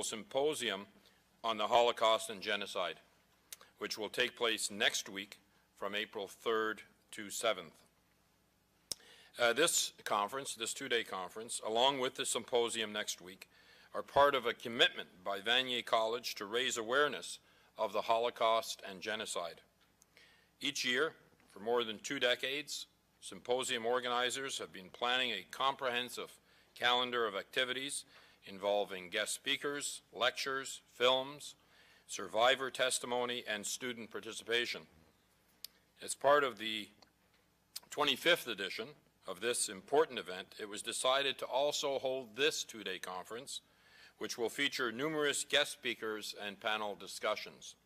annual symposium on the Holocaust and Genocide, which will take place next week from April 3rd to 7th. This conference, this two-day conference, along with the symposium next week, are part of a commitment by Vanier College to raise awareness of the Holocaust and genocide. Each year, for more than 2 decades, symposium organizers have been planning a comprehensive calendar of activities involving guest speakers, lectures, films, survivor testimony, and student participation. As part of the 25th edition of this important event, it was decided to also hold this two-day conference, which will feature numerous guest speakers and panel discussions.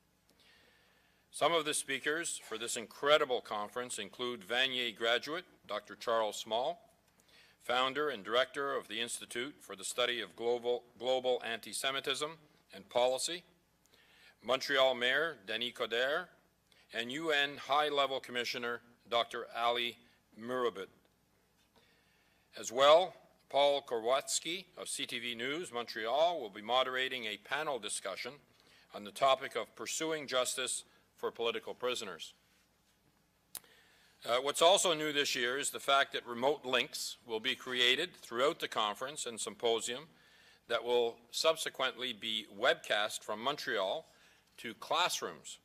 Some of the speakers for this incredible conference include Vanier graduate Dr. Charles Small, founder and director of the Institute for the Study of Global Anti-Semitism and Policy, Montreal Mayor Denis Coderre, and UN High-Level Commissioner Dr. Elie Wiesel. As well, Paul Korwatsky of CTV News Montreal will be moderating a panel discussion on the topic of pursuing justice for political prisoners. What's also new this year is the fact that remote links will be created throughout the conference and symposium that will subsequently be webcast from Montreal to classrooms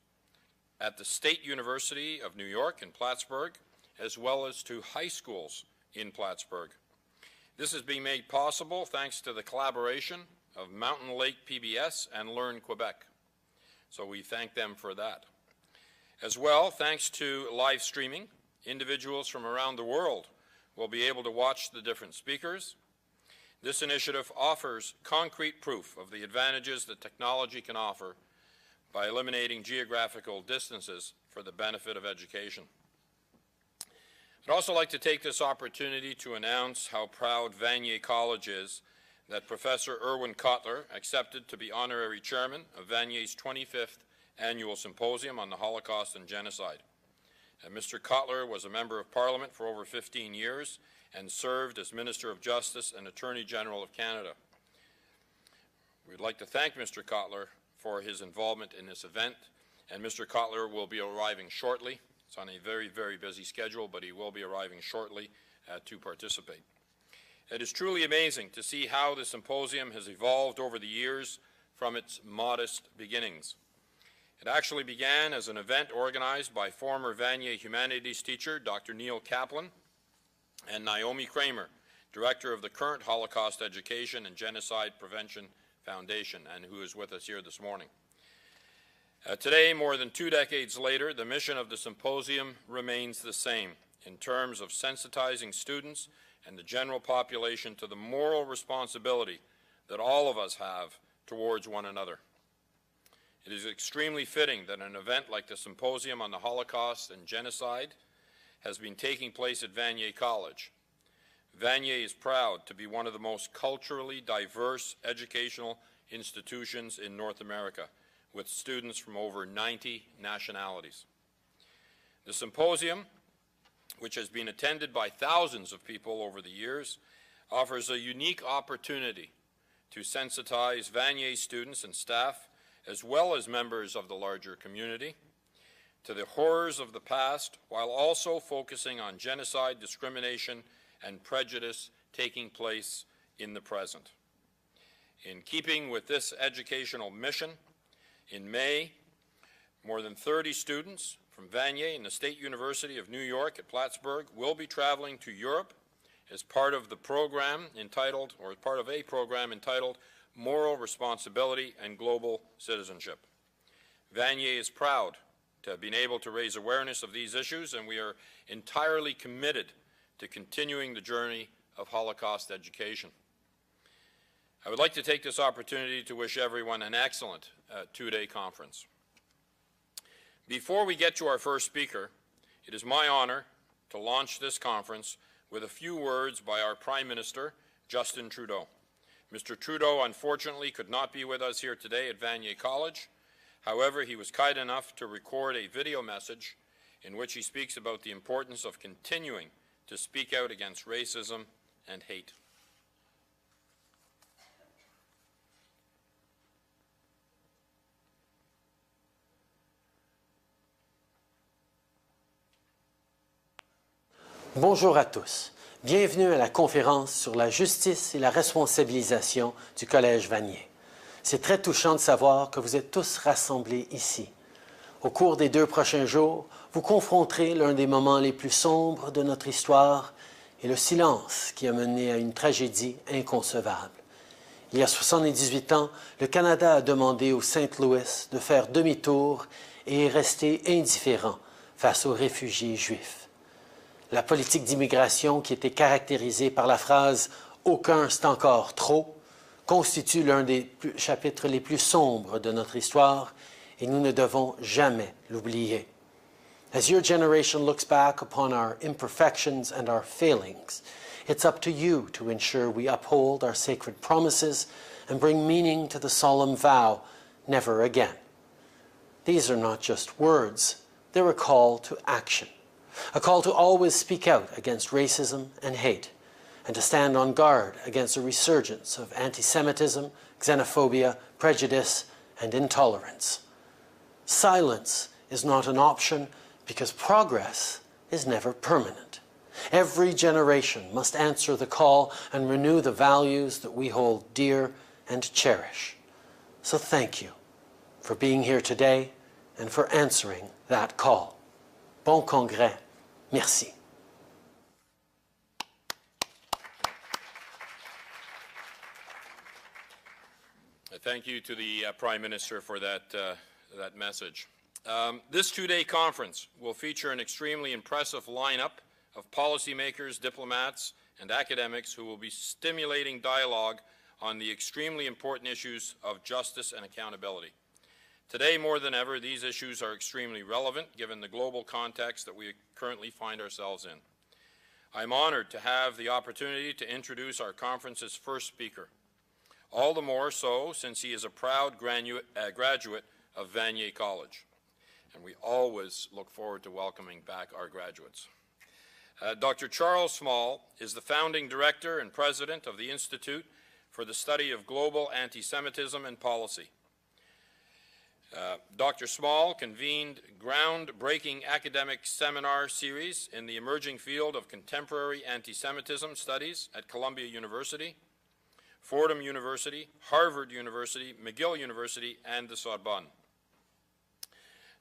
at the State University of New York in Plattsburgh, as well as to high schools in Plattsburgh. This is being made possible thanks to the collaboration of Mountain Lake PBS and Learn Quebec. So we thank them for that. As well, thanks to live streaming, individuals from around the world will be able to watch the different speakers. This initiative offers concrete proof of the advantages that technology can offer by eliminating geographical distances for the benefit of education. I'd also like to take this opportunity to announce how proud Vanier College is that Professor Irwin Cotler accepted to be honorary chairman of Vanier's 25th Annual Symposium on the Holocaust and Genocide. Mr. Cotler was a member of Parliament for over 15 years and served as Minister of Justice and Attorney General of Canada. We'd like to thank Mr. Cotler for his involvement in this event, and Mr. Cotler will be arriving shortly. It's on a very, very busy schedule, but he will be arriving shortly to participate. It is truly amazing to see how the symposium has evolved over the years from its modest beginnings. It actually began as an event organized by former Vanier humanities teacher Dr. Neil Kaplan and Naomi Kramer, director of the current Holocaust Education and Genocide Prevention Foundation, and who is with us here this morning. Today, more than 2 decades later, the mission of the symposium remains the same in terms of sensitizing students and the general population to the moral responsibility that all of us have towards one another. It is extremely fitting that an event like the Symposium on the Holocaust and Genocide has been taking place at Vanier College. Vanier is proud to be one of the most culturally diverse educational institutions in North America, with students from over 90 nationalities. The symposium, which has been attended by thousands of people over the years, offers a unique opportunity to sensitize Vanier students and staff, as well as members of the larger community, to the horrors of the past, while also focusing on genocide, discrimination, and prejudice taking place in the present. In keeping with this educational mission, in May, more than 30 students from Vanier and the State University of New York at Plattsburgh will be traveling to Europe as part of the program entitled, or part of a program entitled, Moral Responsibility and Global Citizenship. Vanier is proud to have been able to raise awareness of these issues, and we are entirely committed to continuing the journey of Holocaust education. I would like to take this opportunity to wish everyone an excellent two-day conference. Before we get to our first speaker, it is my honor to launch this conference with a few words by our Prime Minister, Justin Trudeau. Mr. Trudeau, unfortunately, could not be with us here today at Vanier College. However, he was kind enough to record a video message in which he speaks about the importance of continuing to speak out against racism and hate. Bonjour à tous. Bienvenue à la conférence sur la justice et la responsabilisation du Collège Vanier. C'est très touchant de savoir que vous êtes tous rassemblés ici. Au cours des 2 prochains jours, vous confronterez l'un des moments les plus sombres de notre histoire et le silence qui a mené à une tragédie inconcevable. Il y a 78 ans, le Canada a demandé au Saint-Louis de faire demi-tour et est resté indifférent face aux réfugiés juifs. La politique d'immigration, qui était caractérisée par la phrase « Aucun, c'est encore trop », constitue l'un des chapitres les plus sombres de notre histoire et nous ne devons jamais l'oublier. As your generation looks back upon our imperfections and our failings, it's up to you to ensure we uphold our sacred promises and bring meaning to the solemn vow, never again. These are not just words, they're a call to action, a call to always speak out against racism and hate, and to stand on guard against a resurgence of anti-Semitism, xenophobia, prejudice, and intolerance. Silence is not an option because progress is never permanent. Every generation must answer the call and renew the values that we hold dear and cherish. So thank you for being here today and for answering that call. Bon congrès. Merci. Thank you to the Prime Minister for that message. This 2-day conference will feature an extremely impressive lineup of policymakers, diplomats, and academics who will be stimulating dialogue on the extremely important issues of justice and accountability. Today, more than ever, these issues are extremely relevant given the global context that we currently find ourselves in. I'm honored to have the opportunity to introduce our conference's first speaker, all the more so since he is a proud graduate of Vanier College, and we always look forward to welcoming back our graduates. Dr. Charles Small is the founding director and president of the Institute for the Study of Global Anti-Semitism and Policy. Dr. Small convened groundbreaking academic seminar series in the emerging field of contemporary anti-Semitism studies at Columbia University, Fordham University, Harvard University, McGill University, and the Sorbonne.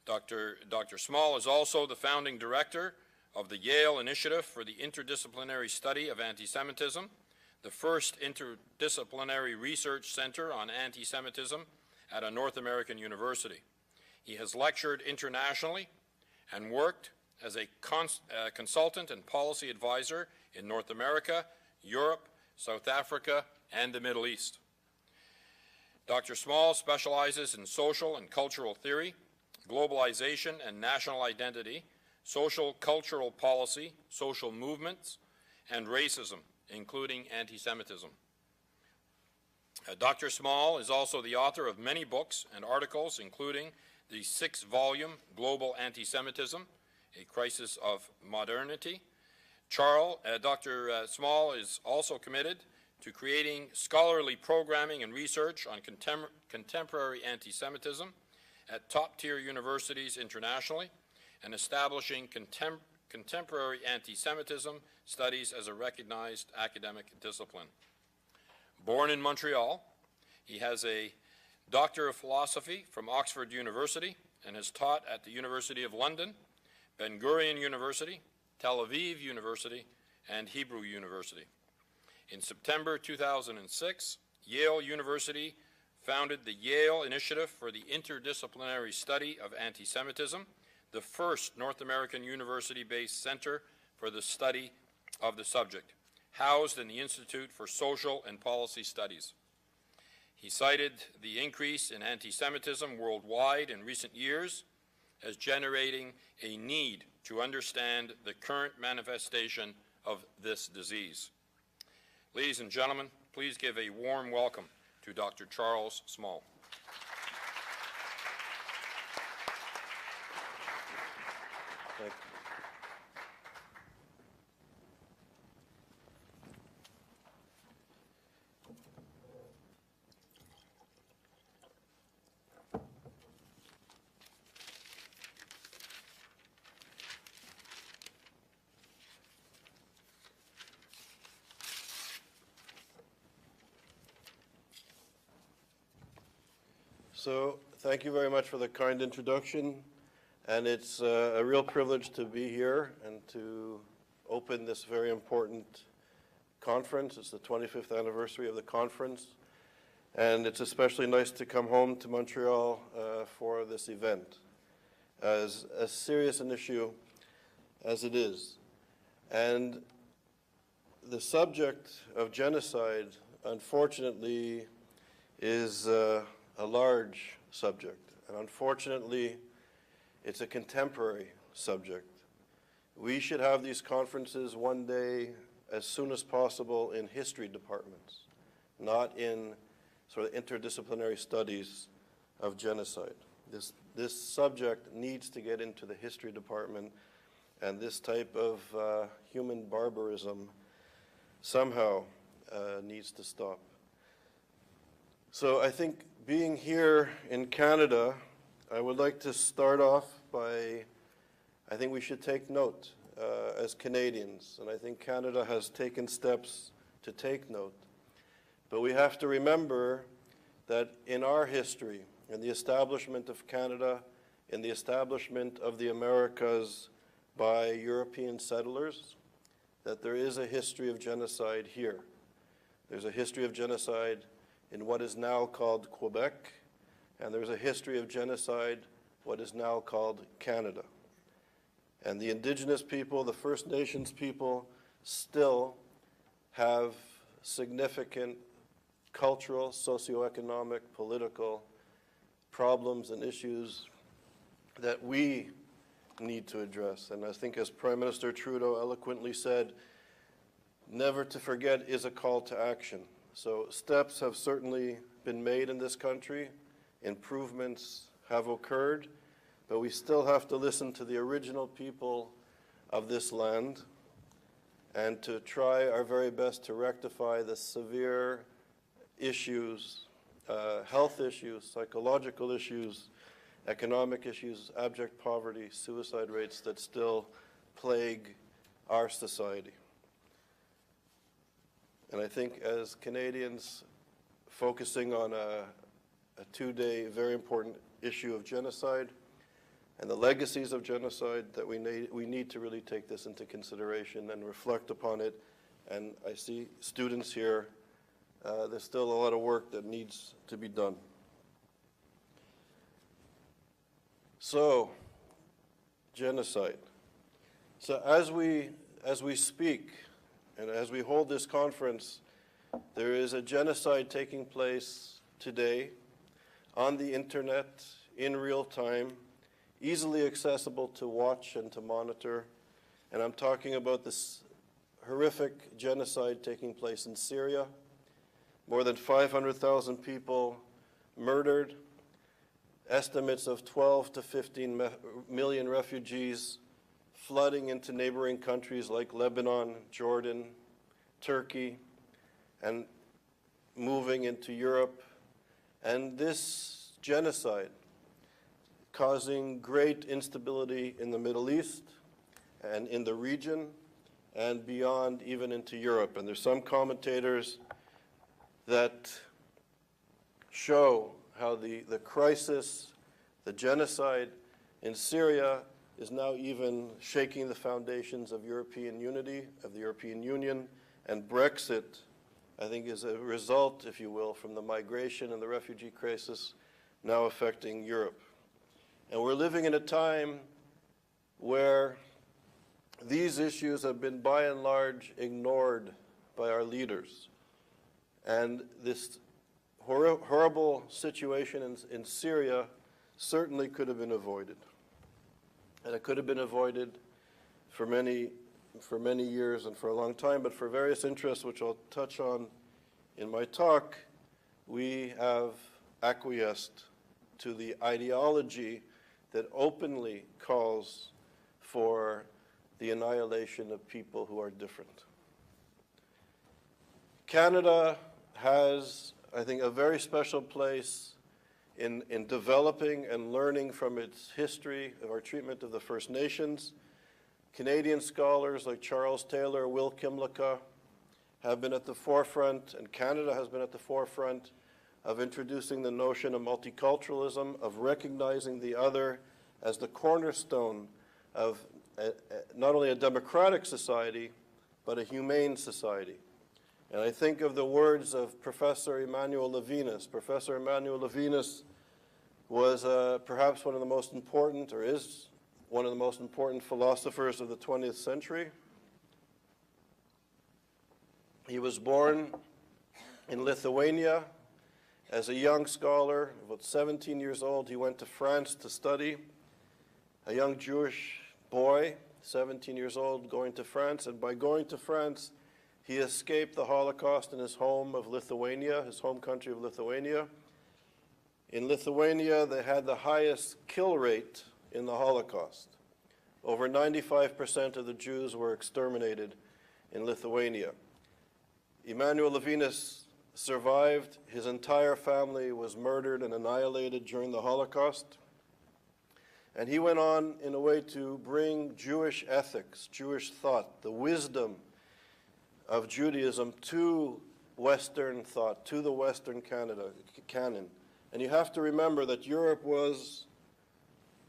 Dr. Small is also the founding director of the Yale Initiative for the Interdisciplinary Study of Anti-Semitism, the first interdisciplinary research center on anti-Semitism at a North American university. He has lectured internationally and worked as a consultant and policy advisor in North America, Europe, South Africa, and the Middle East. Dr. Small specializes in social and cultural theory, globalization and national identity, social cultural policy, social movements, and racism, including anti-Semitism. Dr. Small is also the author of many books and articles, including the 6-volume Global Anti-Semitism, A Crisis of Modernity. Dr. Small is also committed to creating scholarly programming and research on contemporary anti-Semitism at top-tier universities internationally and establishing contemporary anti-Semitism studies as a recognized academic discipline. Born in Montreal, he has a Doctor of Philosophy from Oxford University and has taught at the University of London, Ben Gurion University, Tel Aviv University, and Hebrew University. In September 2006, Yale University founded the Yale Initiative for the Interdisciplinary Study of Anti-Semitism, the first North American university-based center for the study of the subject, housed in the Institute for Social and Policy Studies. He cited the increase in anti-Semitism worldwide in recent years as generating a need to understand the current manifestation of this disease. Ladies and gentlemen, please give a warm welcome to Dr. Charles Small. Thank you. So thank you very much for the kind introduction, and it's a real privilege to be here and to open this very important conference. It's the 25th anniversary of the conference, and it's especially nice to come home to Montreal for this event, as serious an issue as it is. And the subject of genocide, unfortunately, is a large subject, and unfortunately, it's a contemporary subject. We should have these conferences one day as soon as possible in history departments, not in sort of interdisciplinary studies of genocide. This subject needs to get into the history department, and this type of human barbarism somehow needs to stop. So I think being here in Canada, I would like to start off by, I think we should take note as Canadians, and I think Canada has taken steps to take note. But we have to remember that in our history, in the establishment of Canada, in the establishment of the Americas by European settlers, that there is a history of genocide here. There's a history of genocide in what is now called Quebec, and there's a history of genocide, what is now called Canada. And the Indigenous people, the First Nations people, still have significant cultural, socioeconomic, political problems and issues that we need to address. And I think, as Prime Minister Trudeau eloquently said, never to forget is a call to action. So steps have certainly been made in this country. Improvements have occurred, but we still have to listen to the original people of this land and to try our very best to rectify the severe issues, health issues, psychological issues, economic issues, abject poverty, suicide rates that still plague our society. And I think as Canadians focusing on a two-day very important issue of genocide and the legacies of genocide, that we need to really take this into consideration and reflect upon it. And I see students here, there's still a lot of work that needs to be done. So, genocide. So as we speak and as we hold this conference, there is a genocide taking place today on the internet in real time, easily accessible to watch and to monitor. And I'm talking about this horrific genocide taking place in Syria. More than 500,000 people murdered, estimates of 12 to 15 million refugees flooding into neighboring countries like Lebanon, Jordan, Turkey, and moving into Europe. And this genocide causing great instability in the Middle East and in the region and beyond, even into Europe. And there's some commentators that show how the crisis, the genocide in Syria is now even shaking the foundations of European unity, of the European Union, and Brexit, I think, is a result, if you will, from the migration and the refugee crisis now affecting Europe. And we're living in a time where these issues have been by and large ignored by our leaders. And this horrible situation in Syria certainly could have been avoided. And it could have been avoided for many years and for a long time, but for various interests, which I'll touch on in my talk, we have acquiesced to the ideology that openly calls for the annihilation of people who are different. Canada has, I think, a very special place in developing and learning from its history of our treatment of the First Nations. Canadian scholars like Charles Taylor, Will Kimlicka have been at the forefront, and Canada has been at the forefront of introducing the notion of multiculturalism, of recognizing the other as the cornerstone of not only a democratic society, but a humane society. And I think of the words of Professor Emmanuel Levinas. Professor Emmanuel Levinas was perhaps one of the most important, or is one of the most important philosophers of the 20th century. He was born in Lithuania as a young scholar. About 17 years old, he went to France to study. A young Jewish boy, 17 years old, going to France. And by going to France, he escaped the Holocaust in his home of Lithuania, his home country of Lithuania. In Lithuania, they had the highest kill rate in the Holocaust. Over 95% of the Jews were exterminated in Lithuania. Emmanuel Levinas survived. His entire family was murdered and annihilated during the Holocaust. And he went on, in a way, to bring Jewish ethics, Jewish thought, the wisdom of Judaism to Western thought, to the Western canon. And you have to remember that Europe was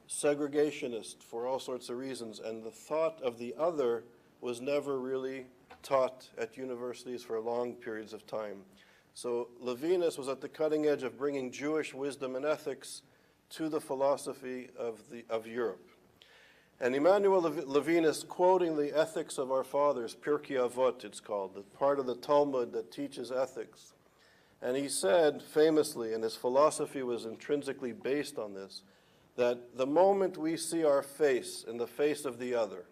segregationist for all sorts of reasons, and the thought of the other was never really taught at universities for long periods of time. So Levinas was at the cutting edge of bringing Jewish wisdom and ethics to the philosophy of Europe. And Emmanuel Levinas, quoting the Ethics of Our Fathers, Pirkei Avot it's called, the part of the Talmud that teaches ethics. And he said famously, and his philosophy was intrinsically based on this, that the moment we see our face in the face of the other,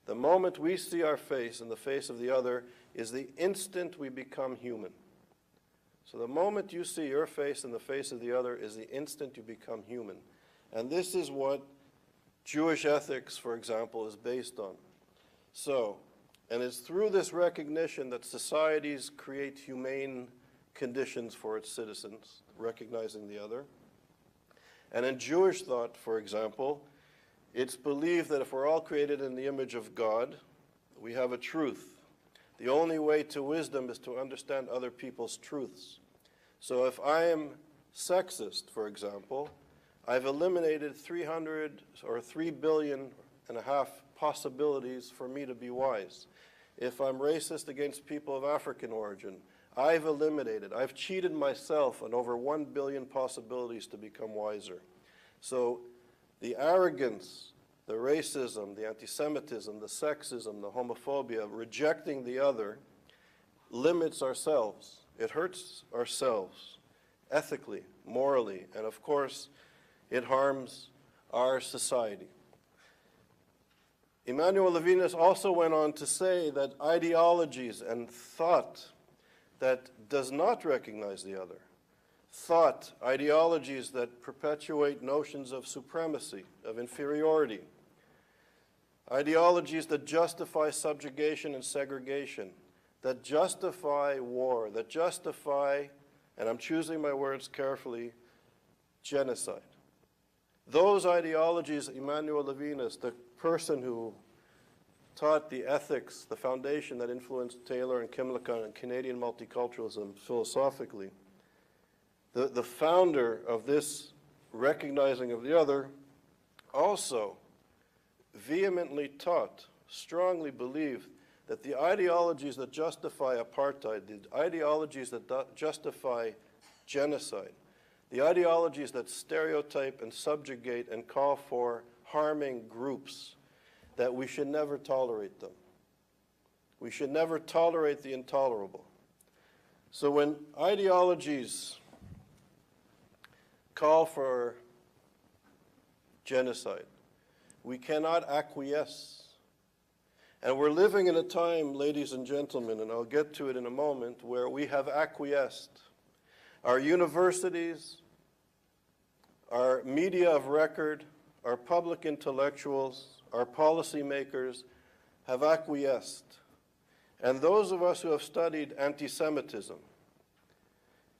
the moment we see our face in the face of the other is the instant we become human. So the moment you see your face in the face of the other is the instant you become human. And this is what Jewish ethics, for example, is based on. So, and it's through this recognition that societies create humane conditions for its citizens, recognizing the other. And in Jewish thought, for example, it's believed that if we're all created in the image of God, we have a truth. The only way to wisdom is to understand other people's truths. So if I am sexist, for example, I've eliminated 300 or 3 billion and a half possibilities for me to be wise. If I'm racist against people of African origin, I've cheated myself on over 1 billion possibilities to become wiser. So the arrogance, the racism, the anti-Semitism, the sexism, the homophobia, rejecting the other, limits ourselves. It hurts ourselves, ethically, morally, and of course, it harms our society. Emmanuel Levinas also went on to say that ideologies and thought that does not recognize the other, thought, ideologies that perpetuate notions of supremacy, of inferiority, ideologies that justify subjugation and segregation, that justify war, that justify, and I'm choosing my words carefully, genocide. Those ideologies, Emmanuel Levinas, the person who taught the ethics, the foundation that influenced Taylor and Kimlicka and Canadian multiculturalism philosophically, the founder of this recognizing of the other also vehemently taught, strongly believed that the ideologies that justify apartheid, the ideologies that justify genocide, the ideologies that stereotype and subjugate and call for harming groups, that we should never tolerate them. We should never tolerate the intolerable. So when ideologies call for genocide, we cannot acquiesce. And we're living in a time, ladies and gentlemen, and I'll get to it in a moment, where we have acquiesced. Our universities, our media of record, our public intellectuals, our policymakers have acquiesced. And those of us who have studied anti-Semitism,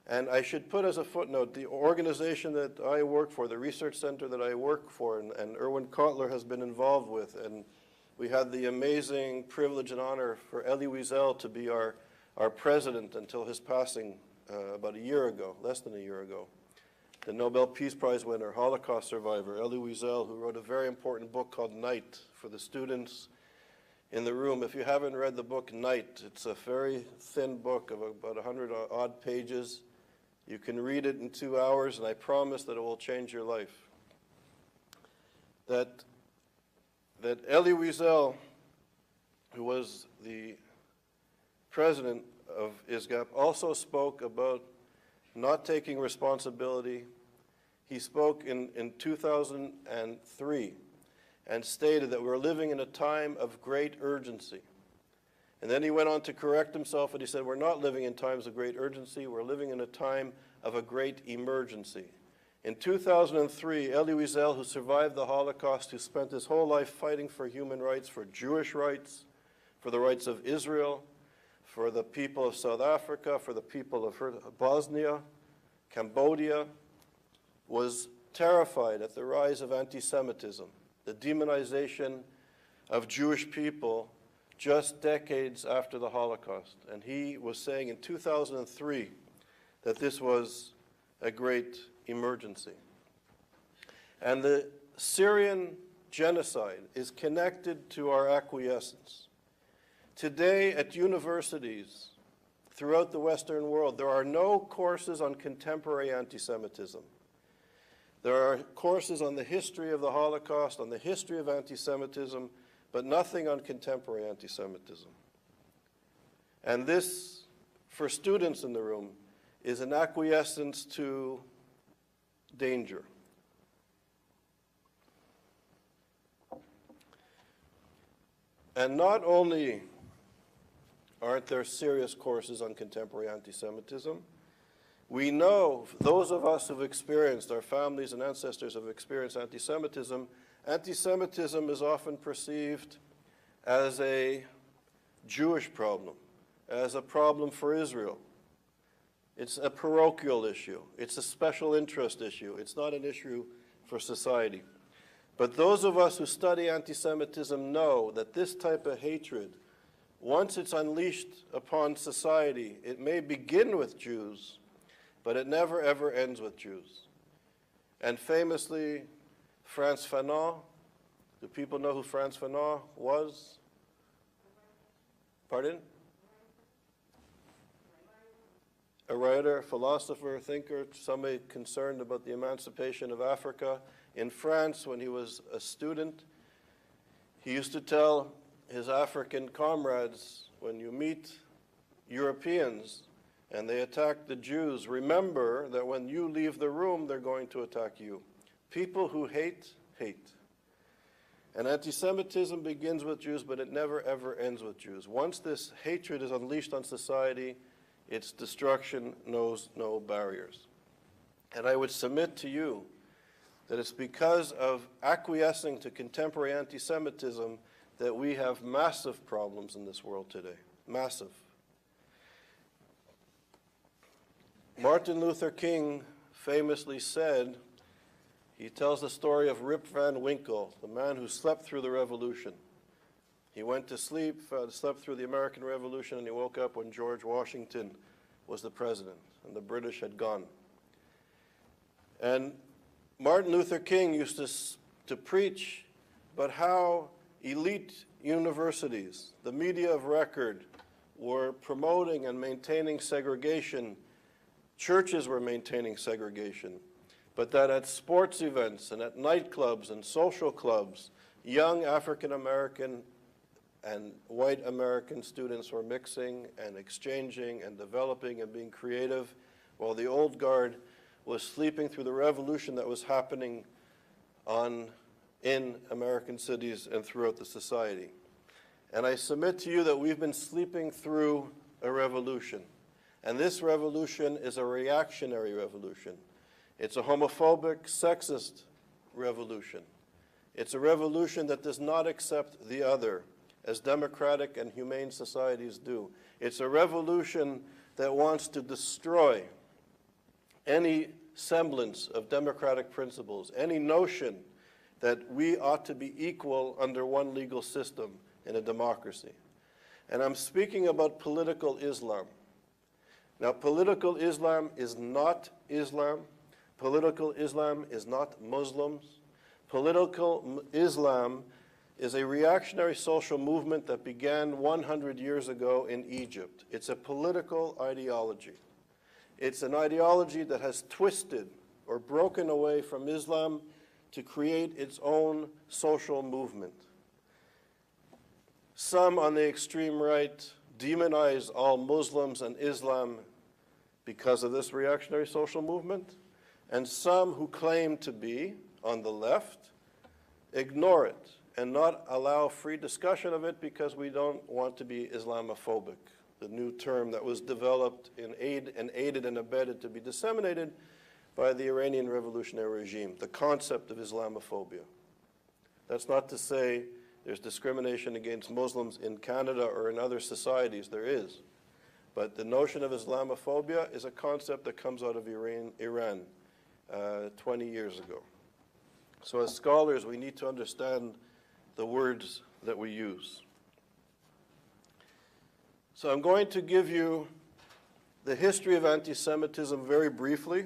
and I should put as a footnote, the organization that I work for, the research center that I work for, and Irwin Cotler has been involved with, and we had the amazing privilege and honor for Elie Wiesel to be our president until his passing about a year ago, less than a year ago, the Nobel Peace Prize winner, Holocaust survivor, Elie Wiesel, who wrote a very important book called Night for the students in the room. If you haven't read the book Night, it's a very thin book of about 100 odd pages. You can read it in 2 hours, and I promise that it will change your life. That Elie Wiesel, who was the president of ISGAP, also spoke about not taking responsibility. He spoke in 2003 and stated that we're living in a time of great urgency. And then he went on to correct himself, and he said, we're not living in times of great urgency, we're living in a time of a great emergency. In 2003, Elie Wiesel, who survived the Holocaust, who spent his whole life fighting for human rights, for Jewish rights, for the rights of Israel, for the people of South Africa, for the people of Bosnia, Cambodia, was terrified at the rise of anti-Semitism, the demonization of Jewish people just decades after the Holocaust. And he was saying in 2003 that this was a great emergency. And the Syrian genocide is connected to our acquiescence. Today at universities throughout the Western world, there are no courses on contemporary anti-Semitism. There are courses on the history of the Holocaust, on the history of anti-Semitism, but nothing on contemporary anti-Semitism. And this, for students in the room, is an acquiescence to danger. And not only aren't there serious courses on contemporary anti-Semitism, we know, those of us who've experienced, our families and ancestors have experienced anti-Semitism, anti-Semitism is often perceived as a Jewish problem, as a problem for Israel. It's a parochial issue. It's a special interest issue. It's not an issue for society. But those of us who study anti-Semitism know that this type of hatred, once it's unleashed upon society, it may begin with Jews, but it never ever ends with Jews. And famously, Frantz Fanon, do people know who Frantz Fanon was? Pardon? A writer, philosopher, thinker, somebody concerned about the emancipation of Africa. In France, when he was a student, he used to tell his African comrades, when you meet Europeans and they attack the Jews, remember that when you leave the room, they're going to attack you. People who hate, hate. And anti-Semitism begins with Jews, but it never ever ends with Jews. Once this hatred is unleashed on society, its destruction knows no barriers. And I would submit to you that it's because of acquiescing to contemporary anti-Semitism that we have massive problems in this world today. Massive. Martin Luther King famously said, he tells the story of Rip Van Winkle, the man who slept through the revolution. He went to sleep, slept through the American Revolution, and he woke up when George Washington was the president, and the British had gone. And Martin Luther King used to preach about how elite universities, the media of record, were promoting and maintaining segregation. Churches were maintaining segregation. But that at sports events and at nightclubs and social clubs, young African American and white American students were mixing and exchanging and developing and being creative, while the old guard was sleeping through the revolution that was happening in American cities and throughout the society. And I submit to you that we've been sleeping through a revolution. And this revolution is a reactionary revolution. It's a homophobic, sexist revolution. It's a revolution that does not accept the other, as democratic and humane societies do. It's a revolution that wants to destroy any semblance of democratic principles, any notion that we ought to be equal under one legal system in a democracy. And I'm speaking about political Islam. Now, political Islam is not Islam. Political Islam is not Muslims. Political Islam is a reactionary social movement that began 100 years ago in Egypt. It's a political ideology. It's an ideology that has twisted or broken away from Islam to create its own social movement. Some on the extreme right demonize all Muslims and Islam because of this reactionary social movement, and some who claim to be on the left ignore it and not allow free discussion of it because we don't want to be Islamophobic, the new term that was developed and aided and abetted to be disseminated by the Iranian revolutionary regime, the concept of Islamophobia. That's not to say there's discrimination against Muslims in Canada or in other societies. There is. But the notion of Islamophobia is a concept that comes out of Iran 20 years ago. So as scholars, we need to understand the words that we use. So I'm going to give you the history of anti-Semitism very briefly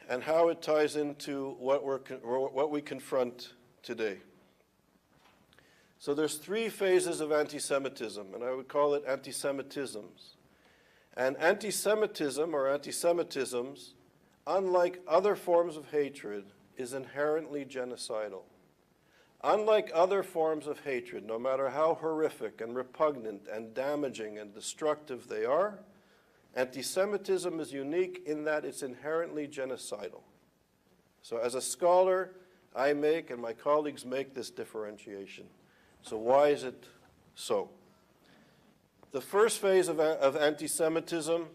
and how it ties into what we confront today. So there's three phases of anti-Semitism, and I would call it anti-Semitisms. And anti-Semitism or anti-Semitisms, unlike other forms of hatred, is inherently genocidal. Unlike other forms of hatred, no matter how horrific and repugnant and damaging and destructive they are, anti-Semitism is unique in that it's inherently genocidal. So as a scholar, I make and my colleagues make this differentiation. So why is it so? The first phase of anti-Semitism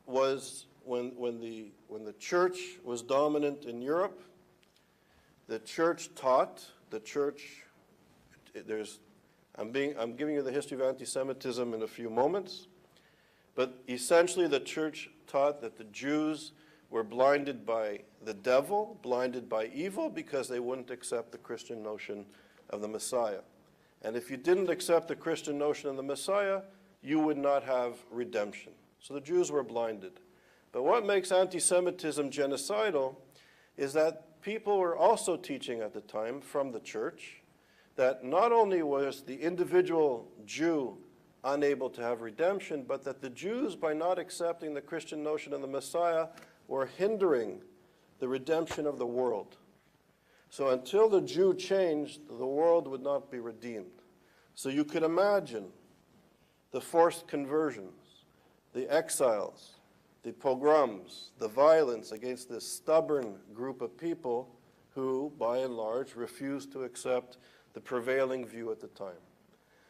was when the church was dominant in Europe. The church taught, I'm giving you the history of anti-Semitism in a few moments, but essentially the church taught that the Jews were blinded by the devil, blinded by evil, because they wouldn't accept the Christian notion of the Messiah. And if you didn't accept the Christian notion of the Messiah, you would not have redemption. So the Jews were blinded. But what makes anti-Semitism genocidal is that people were also teaching at the time from the church that not only was the individual Jew unable to have redemption, but that the Jews, by not accepting the Christian notion of the Messiah, were hindering the redemption of the world. So until the Jew changed, the world would not be redeemed. So you could imagine the forced conversions, the exiles, the pogroms, the violence against this stubborn group of people who, by and large, refused to accept the prevailing view at the time.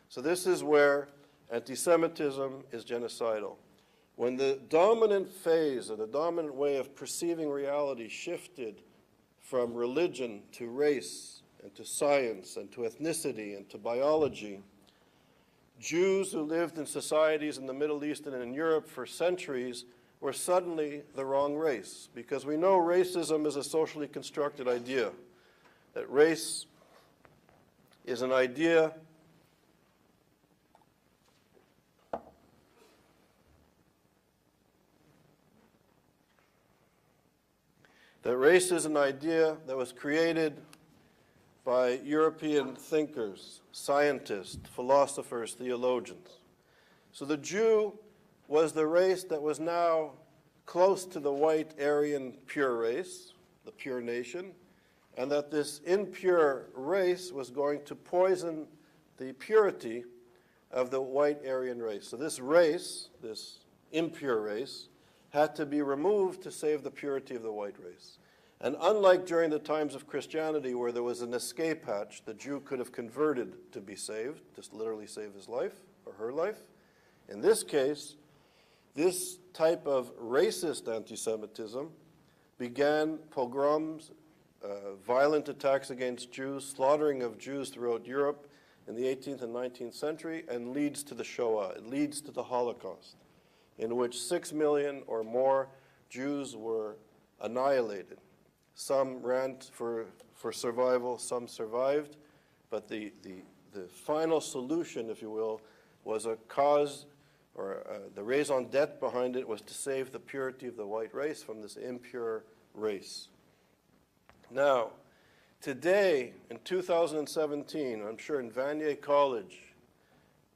So this is where anti-Semitism is genocidal. When the dominant phase or the dominant way of perceiving reality shifted from religion to race and to science and to ethnicity and to biology, Jews who lived in societies in the Middle East and in Europe for centuries were suddenly the wrong race, because we know racism is a socially constructed idea, that race is an idea that was created by European thinkers, scientists, philosophers, theologians. So the Jew was the race that was now close to the white Aryan pure race, the pure nation, and that this impure race was going to poison the purity of the white Aryan race. So this race, this impure race, had to be removed to save the purity of the white race. And unlike during the times of Christianity, where there was an escape hatch, the Jew could have converted to be saved, just literally save his life or her life. In this case, this type of racist anti-Semitism began pogroms, violent attacks against Jews, slaughtering of Jews throughout Europe in the 18th and 19th century, and leads to the Shoah. It leads to the Holocaust, in which 6 million or more Jews were annihilated. Some ran for survival, some survived, but the final solution, if you will, was a cause the raison d'etre behind it was to save the purity of the white race from this impure race. Now, today, in 2017, I'm sure in Vanier College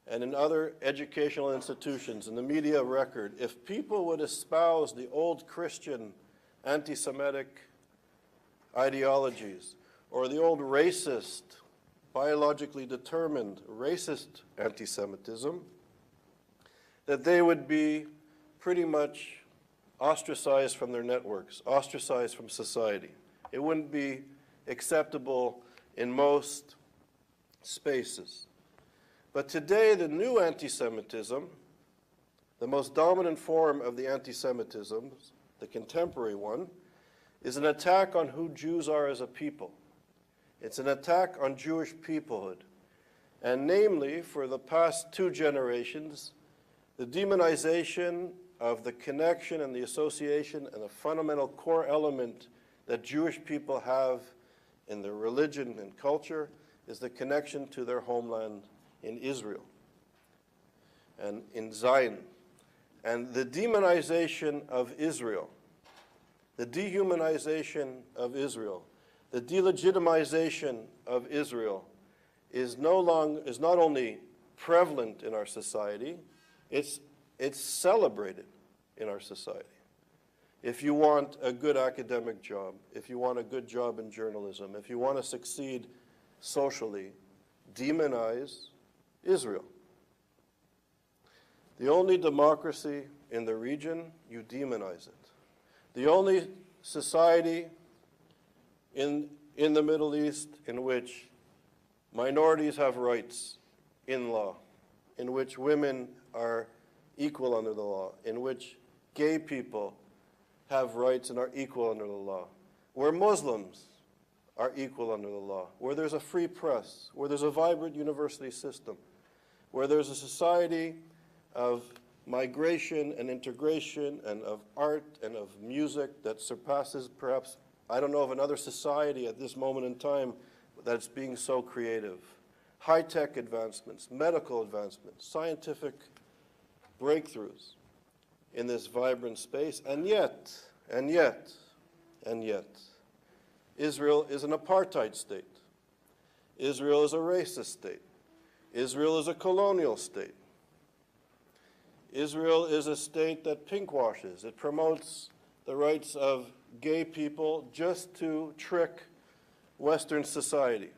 and in other educational institutions, in the media record, if people would espouse the old Christian anti-Semitic ideologies or the old racist, biologically determined racist anti-Semitism, that they would be pretty much ostracized from their networks, ostracized from society. It wouldn't be acceptable in most spaces. But today, the new anti-Semitism, the most dominant form of the anti-Semitism, the contemporary one, is an attack on who Jews are as a people. It's an attack on Jewish peoplehood. And namely, for the past 2 generations, the demonization of the connection and the association and a fundamental core element that Jewish people have in their religion and culture is the connection to their homeland in Israel and in Zion. And the demonization of Israel, the dehumanization of Israel, the delegitimization of Israel is not only prevalent in our society, it's celebrated in our society. If you want a good academic job, if you want a good job in journalism, if you want to succeed socially, demonize Israel. The only democracy in the region, you demonize it. The only society in the Middle East in which minorities have rights in law, in which women are equal under the law, in which gay people have rights and are equal under the law, where Muslims are equal under the law, where there's a free press, where there's a vibrant university system, where there's a society of migration and integration and of art and of music that surpasses perhaps, I don't know of another society at this moment in time that's being so creative. High-tech advancements, medical advancements, scientific breakthroughs in this vibrant space, and yet, Israel is an apartheid state. Israel is a racist state. Israel is a colonial state. Israel is a state that pinkwashes. It promotes the rights of gay people just to trick Western society.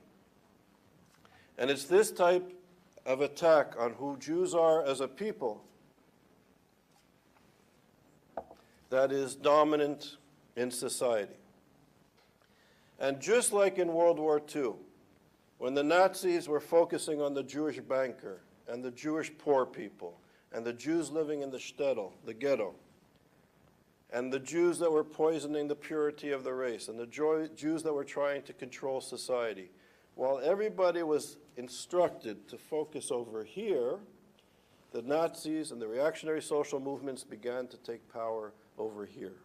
And it's this type of attack on who Jews are as a people that is dominant in society. And just like in World War II, when the Nazis were focusing on the Jewish banker and the Jewish poor people and the Jews living in the shtetl, the ghetto, and the Jews that were poisoning the purity of the race, and the Jews that were trying to control society, while everybody was instructed to focus over here, the Nazis and the reactionary social movements began to take power over here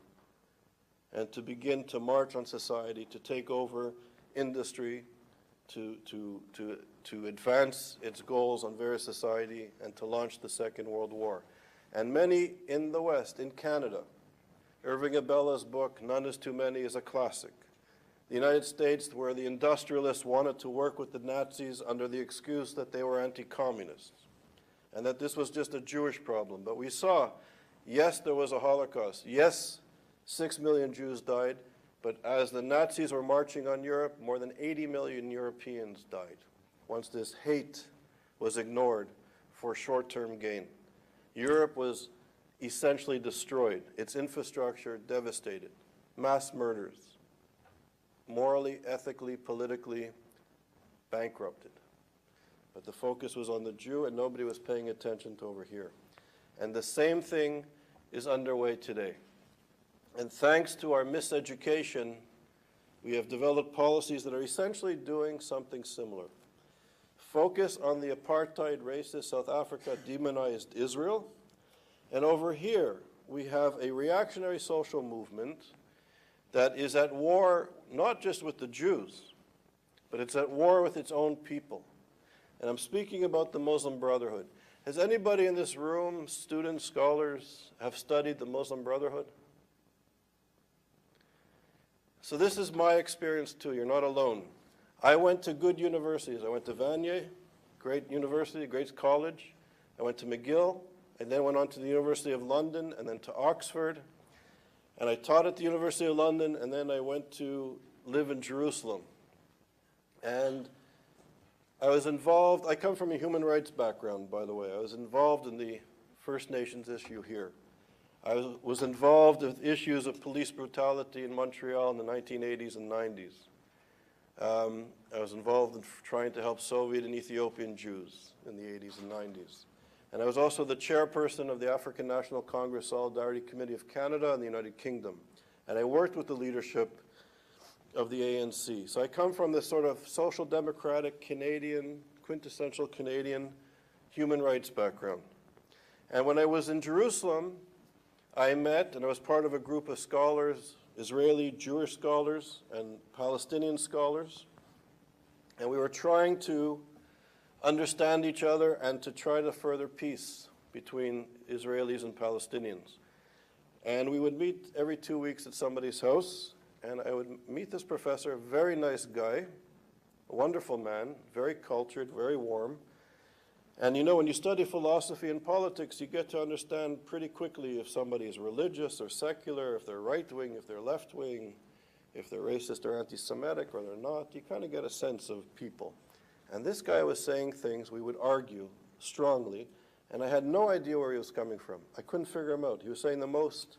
and to begin to march on society, to take over industry, to advance its goals on various society, and to launch the Second World War. And many in the West, in Canada, Irving Abella's book, None is Too Many, is a classic. The United States, where the industrialists wanted to work with the Nazis under the excuse that they were anti-communists and that this was just a Jewish problem. But we saw, yes, there was a Holocaust. Yes, 6 million Jews died. But as the Nazis were marching on Europe, more than 80 million Europeans died once this hate was ignored for short-term gain. Europe was essentially destroyed, its infrastructure devastated, mass murders, morally, ethically, politically bankrupted. But the focus was on the Jew, and nobody was paying attention to over here. And the same thing is underway today. And thanks to our miseducation, we have developed policies that are essentially doing something similar. Focus on the apartheid racist South Africa demonized Israel. And over here, we have a reactionary social movement that is at war not just with the Jews, but it's at war with its own people. And I'm speaking about the Muslim Brotherhood. Has anybody in this room, students, scholars, have studied the Muslim Brotherhood? So this is my experience too. You're not alone. I went to good universities. I went to Vanier, great university, great college. I went to McGill, and then went on to the University of London, and then to Oxford. And I taught at the University of London, and then I went to live in Jerusalem. And I was involved, I come from a human rights background, by the way. I was involved in the First Nations issue here. I was involved with issues of police brutality in Montreal in the 1980s and 90s. I was involved in trying to help Soviet and Ethiopian Jews in the 80s and 90s. And I was also the chairperson of the African National Congress Solidarity Committee of Canada and the United Kingdom. And I worked with the leadership of the ANC. So I come from this sort of social democratic Canadian, quintessential Canadian human rights background. And when I was in Jerusalem, I met and I was part of a group of scholars, Israeli Jewish scholars and Palestinian scholars. And we were trying to understand each other and to try to further peace between Israelis and Palestinians. And we would meet every 2 weeks at somebody's house, and I would meet this professor, a very nice guy, a wonderful man, very cultured, very warm. And you know, when you study philosophy and politics, you get to understand pretty quickly if somebody is religious or secular, if they're right-wing, if they're left-wing, if they're racist or anti-Semitic or they're not. You kind of get a sense of people. And this guy was saying things we would argue strongly, and I had no idea where he was coming from. I couldn't figure him out. He was saying the most,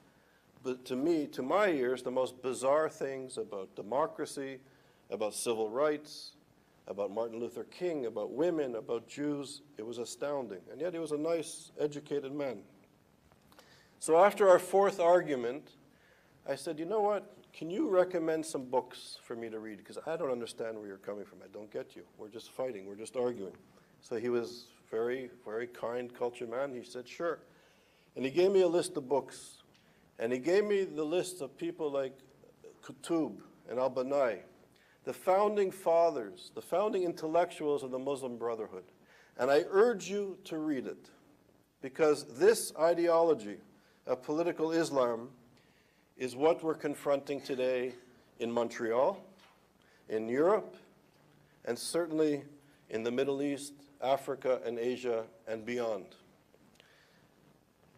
but to me, to my ears, the most bizarre things about democracy, about civil rights, about Martin Luther King, about women, about Jews. It was astounding. And yet he was a nice, educated man. So after our fourth argument, I said, you know what? Can you recommend some books for me to read? Because I don't understand where you're coming from. I don't get you. We're just fighting. We're just arguing. So he was very, very kind, cultured man. He said, sure. And he gave me a list of books. And he gave me the list of people like Qutb and al-Banai, the founding fathers, the founding intellectuals of the Muslim Brotherhood. And I urge you to read it, because this ideology of political Islam is what we're confronting today in Montreal, in Europe, and certainly in the Middle East, Africa, and Asia, and beyond.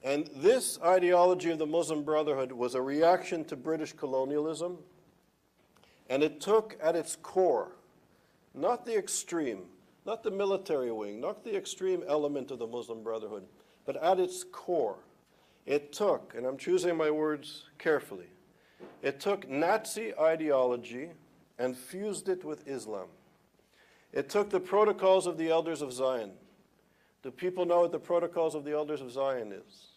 And this ideology of the Muslim Brotherhood was a reaction to British colonialism. And it took at its core, not the extreme, not the military wing, not the extreme element of the Muslim Brotherhood, but at its core, it took, and I'm choosing my words carefully, it took Nazi ideology and fused it with Islam. It took the protocols of the Elders of Zion. Do people know what the protocols of the Elders of Zion is?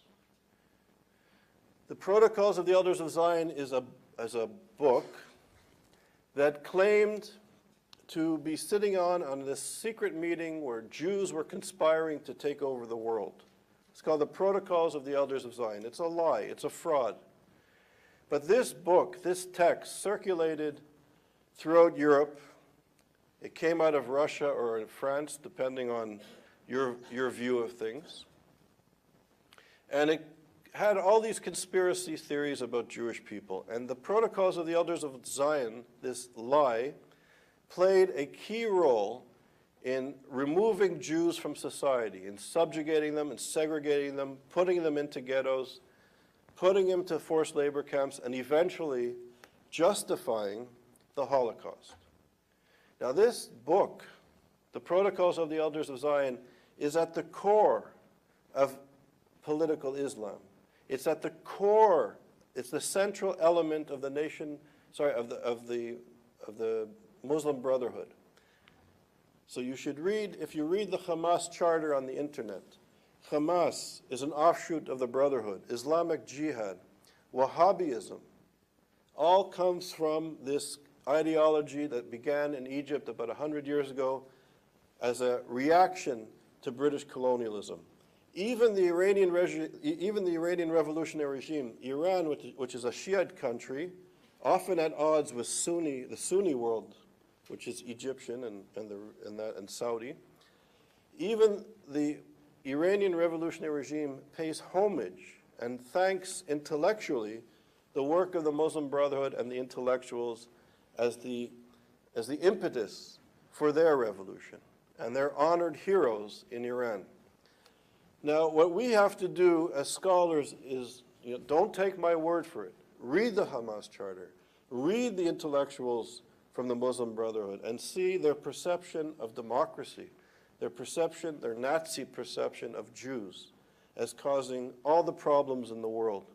The protocols of the Elders of Zion is a book that claimed to be sitting on this secret meeting where Jews were conspiring to take over the world. It's called the Protocols of the Elders of Zion. It's a lie. It's a fraud. But this book, this text, circulated throughout Europe. It came out of Russia or in France, depending on your view of things. And it had all these conspiracy theories about Jewish people. And the Protocols of the Elders of Zion, this lie, played a key role in removing Jews from society, in subjugating them and segregating them, putting them into ghettos, putting them to forced labor camps, and eventually justifying the Holocaust. Now this book, the Protocols of the Elders of Zion, is at the core of political Islam. It's at the core, it's the central element of the nation, of the Muslim Brotherhood. So you should read, if you read the Hamas charter on the internet, Hamas is an offshoot of the Brotherhood. Islamic Jihad, Wahhabism, all comes from this ideology that began in Egypt about 100 years ago as a reaction to British colonialism. Even the Iranian revolutionary regime, Iran, which is a Shiite country, often at odds with the Sunni world, which is Egyptian and Saudi, even the Iranian revolutionary regime pays homage and thanks intellectually the work of the Muslim Brotherhood and the intellectuals as the impetus for their revolution. And they're honored heroes in Iran. Now, what we have to do as scholars is, don't take my word for it. Read the Hamas Charter. Read the intellectuals from the Muslim Brotherhood and see their perception of democracy, their Nazi perception of Jews as causing all the problems in the world,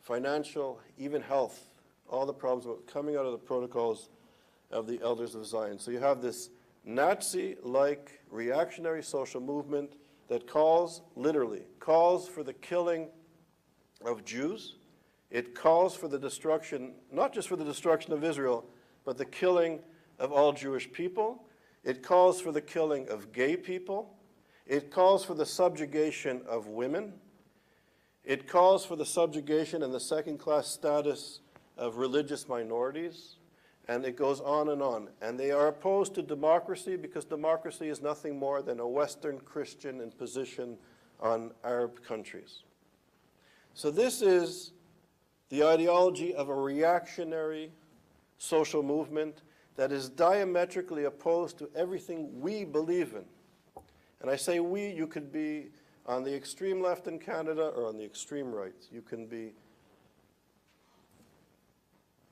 financial, even health, all the problems coming out of the protocols of the Elders of Zion. So you have this Nazi-like reactionary social movement that literally calls for the killing of Jews. It calls for the destruction, not just for the destruction of Israel, but the killing of all Jewish people. It calls for the killing of gay people. It calls for the subjugation of women. It calls for the subjugation and the second-class status of religious minorities. And it goes on and on. And they are opposed to democracy because democracy is nothing more than a Western Christian imposition on Arab countries. So this is the ideology of a reactionary social movement that is diametrically opposed to everything we believe in. And I say we, you could be on the extreme left in Canada or on the extreme right. You can be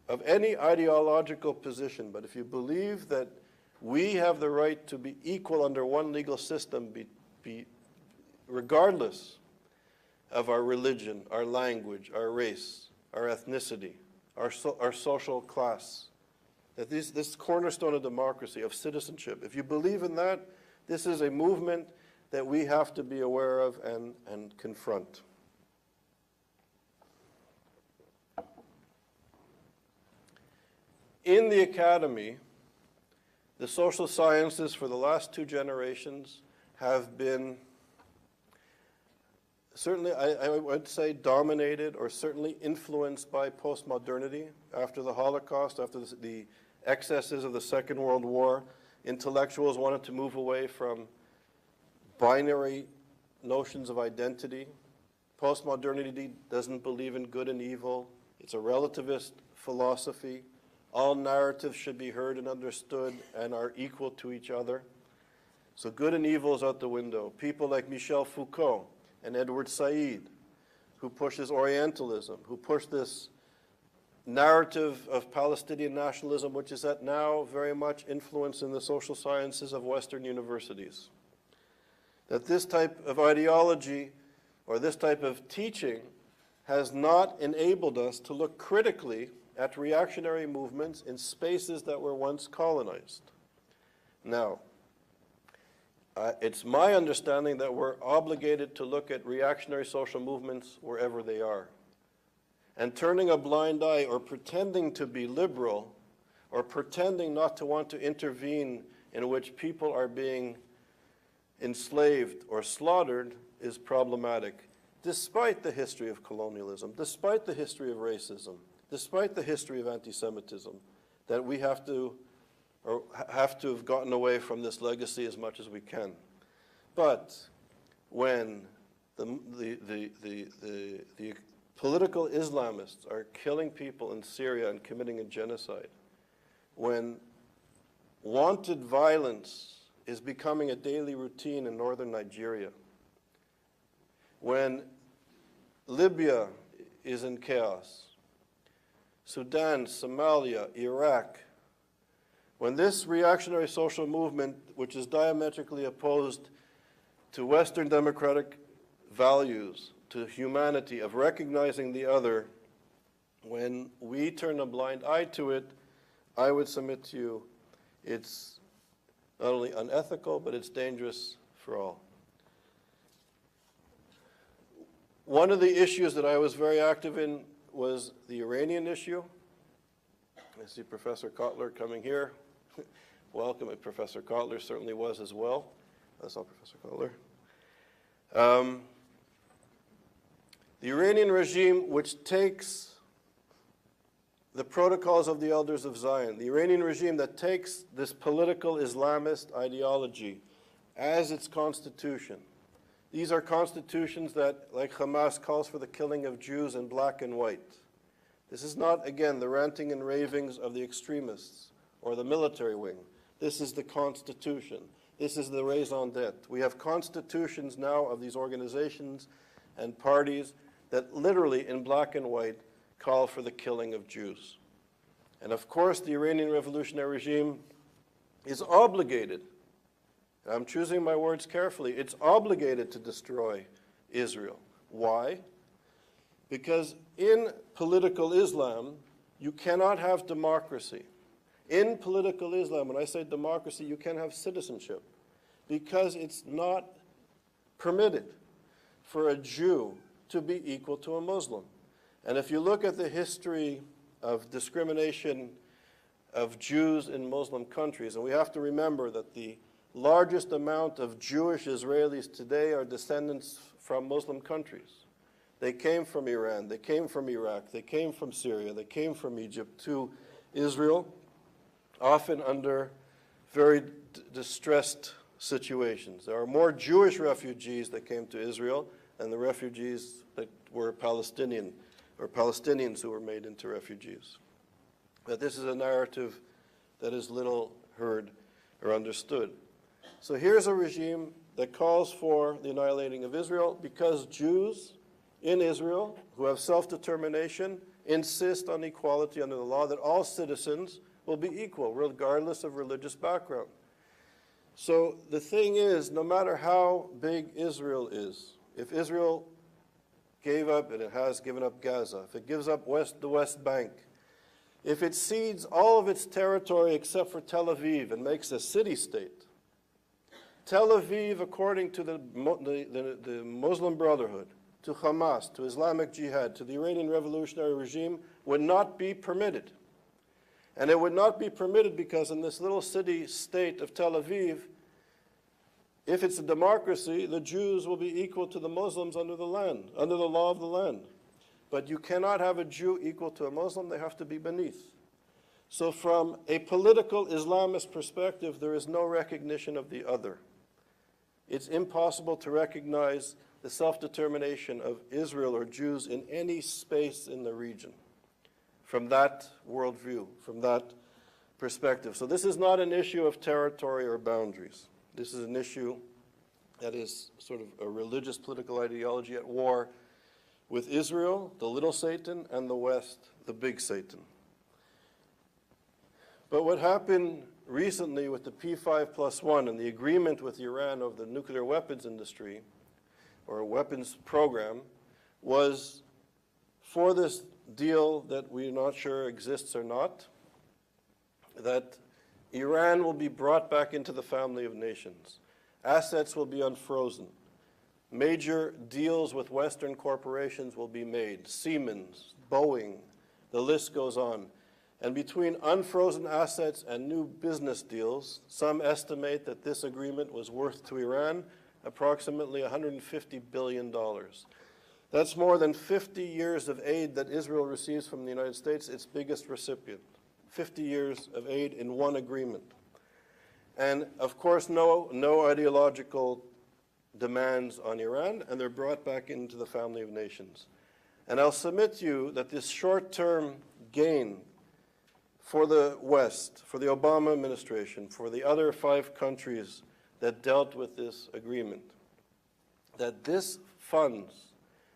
of any ideological position, but if you believe that we have the right to be equal under one legal system, regardless of our religion, our language, our race, our ethnicity, our social class, that this cornerstone of democracy, of citizenship, if you believe in that, this is a movement that we have to be aware of and confront. In the academy, the social sciences for the last 2 generations have been certainly, I would say, dominated or certainly influenced by postmodernity. After the Holocaust, after the excesses of the Second World War, intellectuals wanted to move away from binary notions of identity. Postmodernity doesn't believe in good and evil. It's a relativist philosophy. All narratives should be heard and understood and are equal to each other. So good and evil is out the window. People like Michel Foucault and Edward Said, who pushes Orientalism, who push this narrative of Palestinian nationalism, which is at now very much influenced in the social sciences of Western universities. That this type of ideology or this type of teaching has not enabled us to look critically at reactionary movements in spaces that were once colonized. Now, it's my understanding that we're obligated to look at reactionary social movements wherever they are. And turning a blind eye or pretending to be liberal or pretending not to want to intervene in which people are being enslaved or slaughtered is problematic, despite the history of colonialism, despite the history of racism, despite the history of anti-Semitism, that we have to have gotten away from this legacy as much as we can. But when the political Islamists are killing people in Syria and committing a genocide, when wanted violence is becoming a daily routine in northern Nigeria, when Libya is in chaos, Sudan, Somalia, Iraq, when this reactionary social movement, which is diametrically opposed to Western democratic values, to humanity, of recognizing the other, when we turn a blind eye to it, I would submit to you, it's not only unethical, but it's dangerous for all. One of the issues that I was very active in was the Iranian issue. I see Professor Cotler coming here. Welcome, Professor Cotler certainly was as well. That's not Professor Cotler. The Iranian regime, which takes the protocols of the Elders of Zion, the Iranian regime that takes this political Islamist ideology as its constitution, These are constitutions that, like Hamas, calls for the killing of Jews in black and white. This is not, again, the ranting and ravings of the extremists or the military wing. This is the Constitution. This is the raison d'etre. We have constitutions now of these organizations and parties that literally, in black and white, call for the killing of Jews. And of course, the Iranian revolutionary regime is obligated, and I'm choosing my words carefully, it's obligated to destroy Israel. Why? Because in political Islam, you cannot have democracy. In political Islam, when I say democracy, you can have citizenship, because it's not permitted for a Jew to be equal to a Muslim. And if you look at the history of discrimination of Jews in Muslim countries, and we have to remember that the largest amount of Jewish Israelis today are descendants from Muslim countries. They came from Iran, they came from Iraq, they came from Syria, they came from Egypt to Israel, often under very distressed situations. There are more Jewish refugees that came to Israel than the refugees that were Palestinian, or Palestinians who were made into refugees. But this is a narrative that is little heard or understood. So here's a regime that calls for the annihilating of Israel because Jews in Israel who have self-determination insist on equality under the law, that all citizens will be equal regardless of religious background. So the thing is, no matter how big Israel is, if Israel gave up, and it has given up Gaza, if it gives up the West Bank, if it cedes all of its territory except for Tel Aviv and makes a city-state, Tel Aviv, according to the Muslim Brotherhood, to Hamas, to Islamic Jihad, to the Iranian revolutionary regime, would not be permitted. And it would not be permitted because in this little city-state of Tel Aviv, if it's a democracy, the Jews will be equal to the Muslims under the land, under the law of the land. But you cannot have a Jew equal to a Muslim, they have to be beneath. So from a political Islamist perspective, there is no recognition of the other. It's impossible to recognize the self-determination of Israel or Jews in any space in the region from that worldview, from that perspective. So this is not an issue of territory or boundaries. This is an issue that is sort of a religious political ideology at war with Israel, the little Satan, and the West, the big Satan. But what happened recently with the P5+1 and the agreement with Iran of the nuclear weapons industry, or weapons program, was for this deal that we're not sure exists or not, that Iran will be brought back into the family of nations. Assets will be unfrozen. Major deals with Western corporations will be made. Siemens, Boeing, the list goes on. And between unfrozen assets and new business deals, some estimate that this agreement was worth to Iran approximately $150 billion. That's more than 50 years of aid that Israel receives from the United States, its biggest recipient. 50 years of aid in one agreement. And of course, no ideological demands on Iran, and they're brought back into the family of nations. And I'll submit to you that this short-term gain for the West, for the Obama administration, for the other 5 countries that dealt with this agreement, that this funds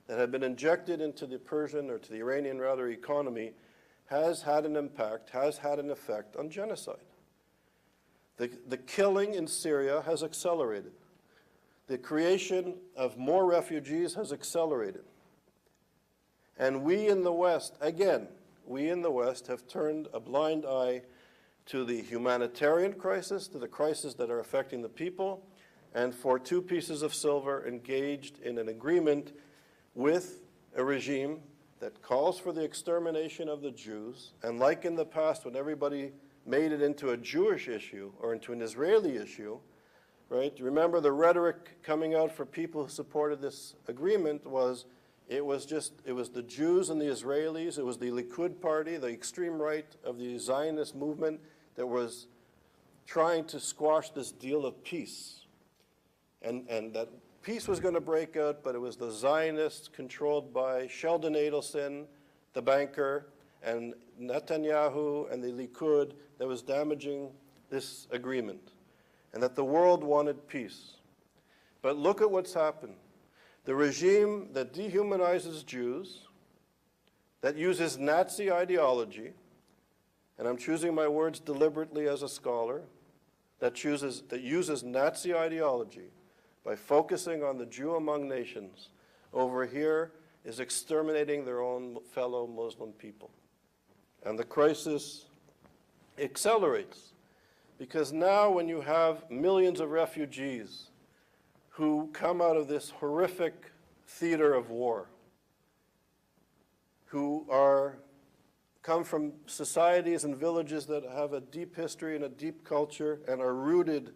that have been injected into the Persian, or to the Iranian rather, economy has had an impact, has had an effect on genocide. The killing in Syria has accelerated. The creation of more refugees has accelerated. And we in the West, again, we in the West have turned a blind eye to the humanitarian crisis, to the crises that are affecting the people, and for 2 pieces of silver engaged in an agreement with a regime that calls for the extermination of the Jews, and like in the past when everybody made it into a Jewish issue or into an Israeli issue, right? Remember the rhetoric coming out for people who supported this agreement was it was the Jews and the Israelis, it was the Likud party, the extreme right of the Zionist movement that was trying to squash this deal of peace. And that peace was going to break out, but it was the Zionists controlled by Sheldon Adelson, the banker, and Netanyahu and the Likud that was damaging this agreement, and that the world wanted peace. But look at what's happened. The regime that dehumanizes Jews, that uses Nazi ideology, and I'm choosing my words deliberately as a scholar, that uses Nazi ideology by focusing on the Jew among nations, over here is exterminating their own fellow Muslim people. And the crisis accelerates, because now when you have millions of refugees who come out of this horrific theater of war, who come from societies and villages that have a deep history and a deep culture and are rooted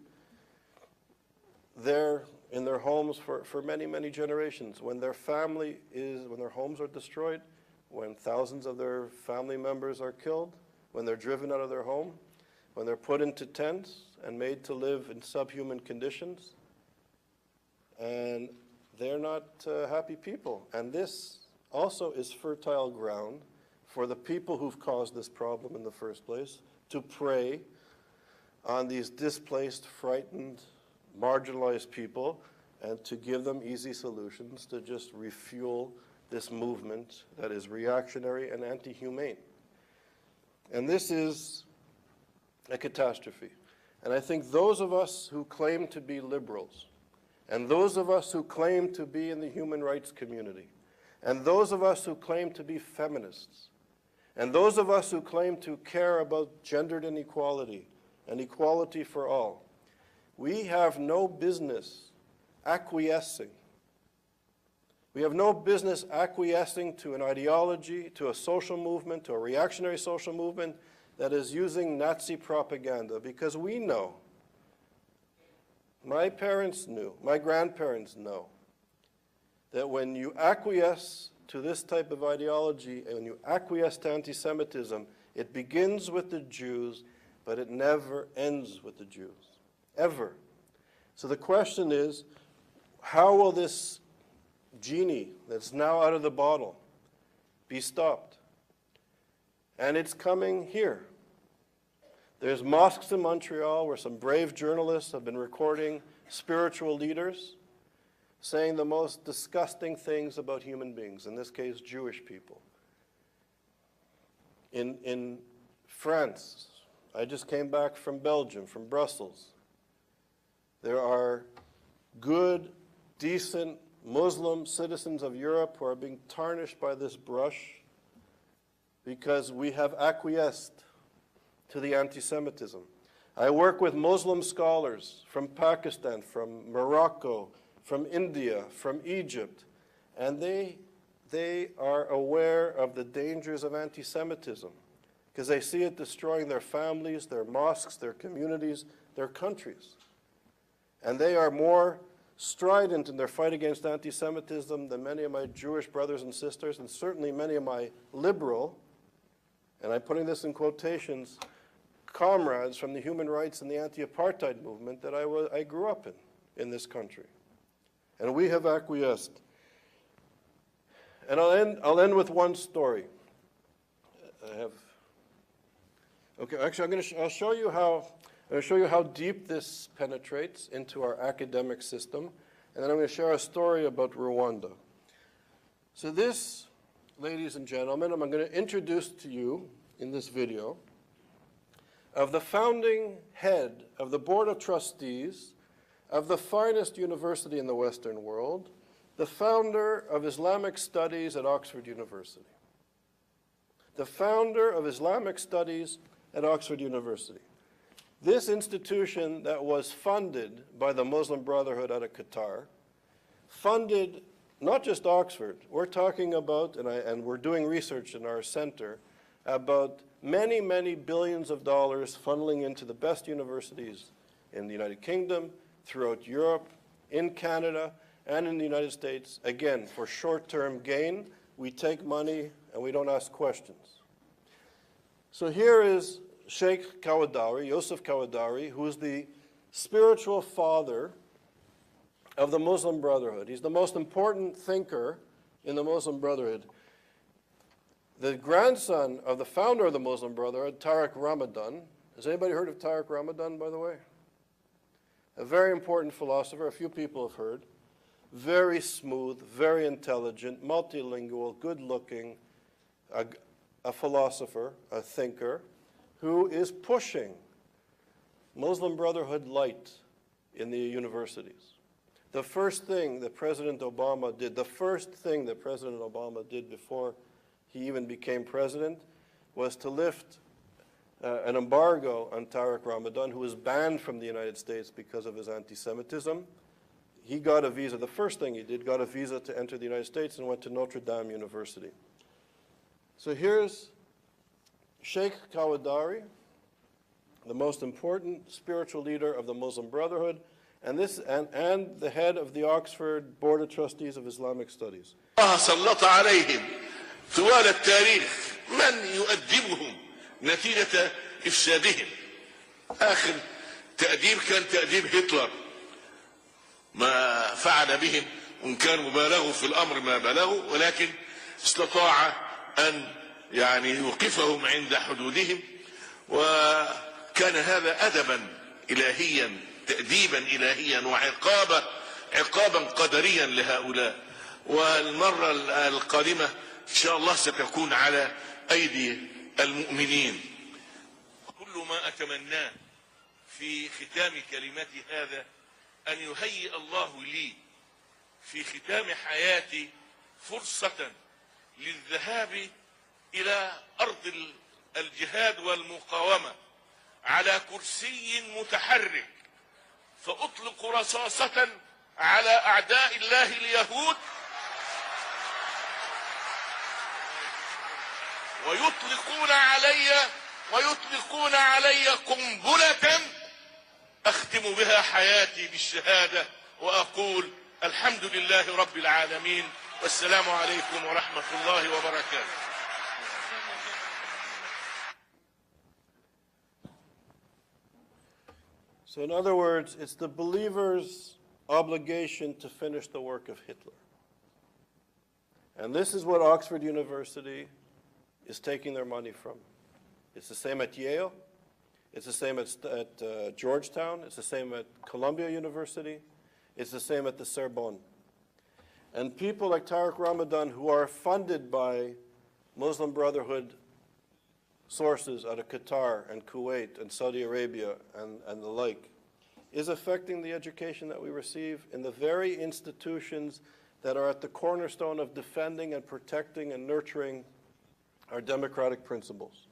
there in their homes for many, many generations. When their homes are destroyed, when thousands of their family members are killed, when they're driven out of their home, when they're put into tents and made to live in subhuman conditions, and they're not happy people. And this also is fertile ground for the people who've caused this problem in the first place to prey on these displaced, frightened, marginalized people, and to give them easy solutions to just refuel this movement that is reactionary and anti-humane. And this is a catastrophe. And I think those of us who claim to be liberals, and those of us who claim to be in the human rights community, and those of us who claim to be feminists, and those of us who claim to care about gendered inequality and equality for all, we have no business acquiescing. We have no business acquiescing to an ideology, to a social movement, to a reactionary social movement that is using Nazi propaganda, because we know, my parents knew, my grandparents know, that when you acquiesce to this type of ideology and when you acquiesce to anti-Semitism, it begins with the Jews, but it never ends with the Jews, ever. So the question is, how will this genie that's now out of the bottle be stopped? And it's coming here. There's mosques in Montreal where some brave journalists have been recording spiritual leaders saying the most disgusting things about human beings, in this case, Jewish people. In France, I just came back from Belgium, from Brussels. There are good, decent Muslim citizens of Europe who are being tarnished by this brush because we have acquiesced to the anti-Semitism. I work with Muslim scholars from Pakistan, from Morocco, from India, from Egypt, and they are aware of the dangers of anti-Semitism because they see it destroying their families, their mosques, their communities, their countries. And they are more strident in their fight against anti-Semitism than many of my Jewish brothers and sisters, and certainly many of my liberal, and I'm putting this in quotations, comrades from the human rights and the anti-apartheid movement that I grew up in this country. And we have acquiesced. And I'll end with one story. I'll show you how deep this penetrates into our academic system, and then I'm going to share a story about Rwanda. So this, ladies and gentlemen, I'm going to introduce to you in this video of the founding head of the Board of Trustees of the finest university in the Western world, the founder of Islamic Studies at Oxford University. The founder of Islamic Studies at Oxford University. This institution that was funded by the Muslim Brotherhood out of Qatar, funded not just Oxford, we're talking about, and we're doing research in our center, about many, many billions of dollars funneling into the best universities in the United Kingdom, throughout Europe, in Canada, and in the United States. Again, for short-term gain, we take money and we don't ask questions. So here is Sheikh Qaradawi, Yosef Qaradawi, who is the spiritual father of the Muslim Brotherhood. He's the most important thinker in the Muslim Brotherhood. The grandson of the founder of the Muslim Brotherhood, Tariq Ramadan. Has anybody heard of Tariq Ramadan, by the way? A very important philosopher, a few people have heard. Very smooth, very intelligent, multilingual, good-looking, a philosopher, a thinker, who is pushing Muslim Brotherhood light in the universities. The first thing that President Obama did, before he even became president, was to lift an embargo on Tariq Ramadan, who was banned from the United States because of his anti-Semitism. He got a visa. The first thing he did, got a visa to enter the United States and went to Notre Dame University. So here's Sheikh Qaradawi, the most important spiritual leader of the Muslim Brotherhood, and the head of the Oxford Board of Trustees of Islamic Studies. الله سلط عليهم طوال التاريخ من يؤدبهم نتيجة إفسادهم. آخر تأديب كان تأديب هتلر، ما فعل بهم، وإن كان مبالغوا في الأمر ما بلغوا، ولكن استطاع أن يعني يوقفهم عند حدودهم، وكان هذا أدبا إلهيا، تأديبا إلهيا، عقابا قدريا لهؤلاء. والمرة القادمة إن شاء الله ستكون على أيدي المؤمنين. كل ما أتمناه في ختام كلمتي هذا أن يهيئ الله لي في ختام حياتي فرصة للذهاب إلى أرض الجهاد والمقاومة على كرسي متحرك، فأطلق رصاصة على أعداء الله اليهود، ويطلقون علي قنبلة أختم بها حياتي بالشهادة، وأقول الحمد لله رب العالمين، والسلام عليكم ورحمة الله وبركاته. So in other words, it's the believer's obligation to finish the work of Hitler. And this is what Oxford University is taking their money from. It's the same at Yale. It's the same at Georgetown. It's the same at Columbia University. It's the same at the Sorbonne. And people like Tariq Ramadan, who are funded by Muslim Brotherhood sources out of Qatar and Kuwait and Saudi Arabia and the like, is affecting the education that we receive in the very institutions that are at the cornerstone of defending and protecting and nurturing our democratic principles.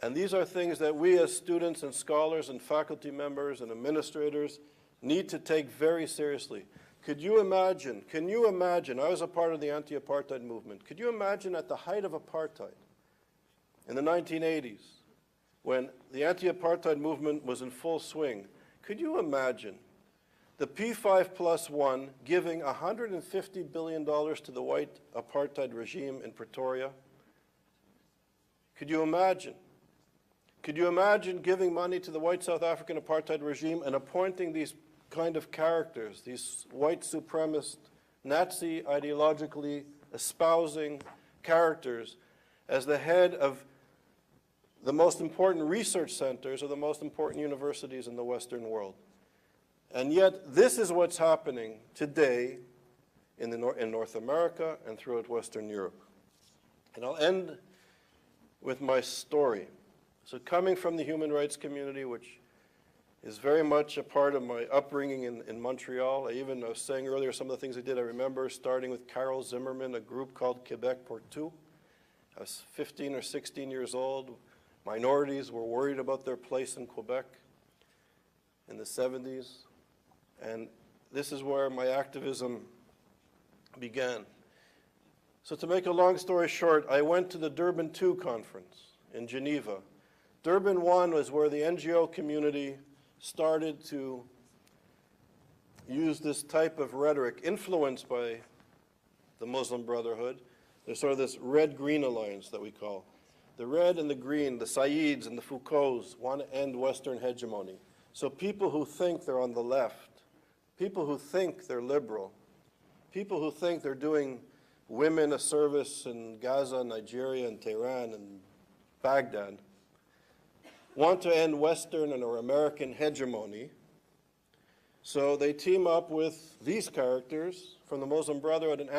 And these are things that we as students and scholars and faculty members and administrators need to take very seriously. Can you imagine, I was a part of the anti-apartheid movement. Could you imagine at the height of apartheid in the 1980s, when the anti-apartheid movement was in full swing, could you imagine the P5+1 giving $150 billion to the white apartheid regime in Pretoria? Could you imagine? Could you imagine giving money to the white South African apartheid regime and appointing these kind of characters, these white supremacist, Nazi ideologically espousing characters as the head of the most important research centers or the most important universities in the Western world? And yet, this is what's happening today in North America and throughout Western Europe. And I'll end with my story. So coming from the human rights community, which is very much a part of my upbringing in Montreal. I was saying earlier some of the things I did. I remember starting with Carol Zimmerman, a group called Quebec pour Tout. I was 15 or 16 years old. Minorities were worried about their place in Quebec in the 70s. And this is where my activism began. So to make a long story short, I went to the Durban II conference in Geneva. Durban I was where the NGO community started to use this type of rhetoric influenced by the Muslim Brotherhood. There's sort of this red-green alliance that we call. The red and the green, the Saieds and the Foucaults want to end Western hegemony. So people who think they're on the left, people who think they're liberal, people who think they're doing women a service in Gaza, Nigeria, and Tehran, and Baghdad, want to end Western and or American hegemony. So they team up with these characters from the Muslim Brotherhood and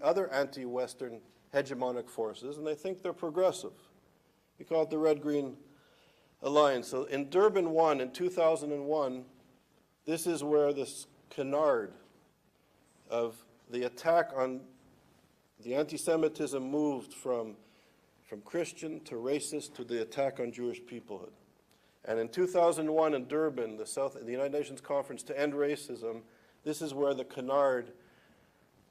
other anti-Western hegemonic forces, and they think they're progressive. We call it the Red-Green Alliance. So in Durban 1 in 2001, this is where this canard of the attack on the anti-Semitism moved from Christian to racist to the attack on Jewish peoplehood. And in 2001 in Durban, the United Nations Conference to End Racism, this is where the canard,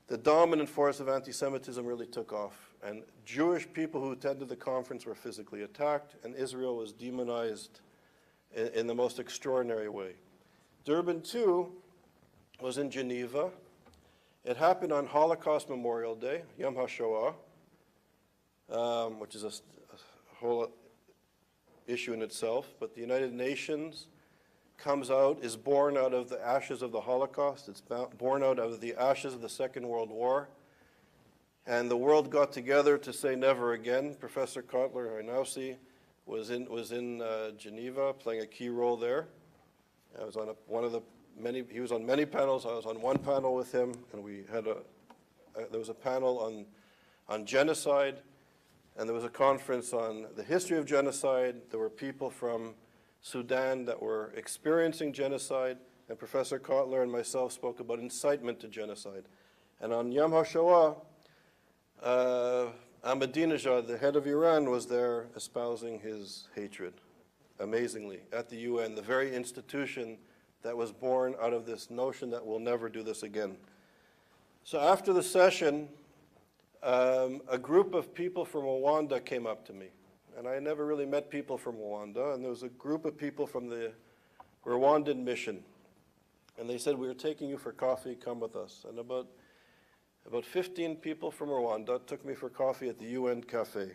the dominant force of anti-Semitism, really took off. And Jewish people who attended the conference were physically attacked, and Israel was demonized in the most extraordinary way. Durban 2 was in Geneva. It happened on Holocaust Memorial Day, Yom HaShoah, which is a whole issue in itself, but the United Nations comes out, is born out of the ashes of the Holocaust. It's born out of the ashes of the Second World War. And the world got together to say never again. Professor Cotler, who I now see, was in Geneva, playing a key role there. I was on he was on many panels. I was on one panel with him, and we had there was a panel on genocide, and there was a conference on the history of genocide. There were people from Sudan that were experiencing genocide, and Professor Cotler and myself spoke about incitement to genocide. And on Yom HaShoah, Ahmadinejad, the head of Iran, was there espousing his hatred, amazingly, at the UN, the very institution that was born out of this notion that we'll never do this again. So after the session, a group of people from Rwanda came up to me. And I never really met people from Rwanda, and there was a group of people from the Rwandan mission. And they said, "We are taking you for coffee, come with us." And about 15 people from Rwanda took me for coffee at the UN cafe.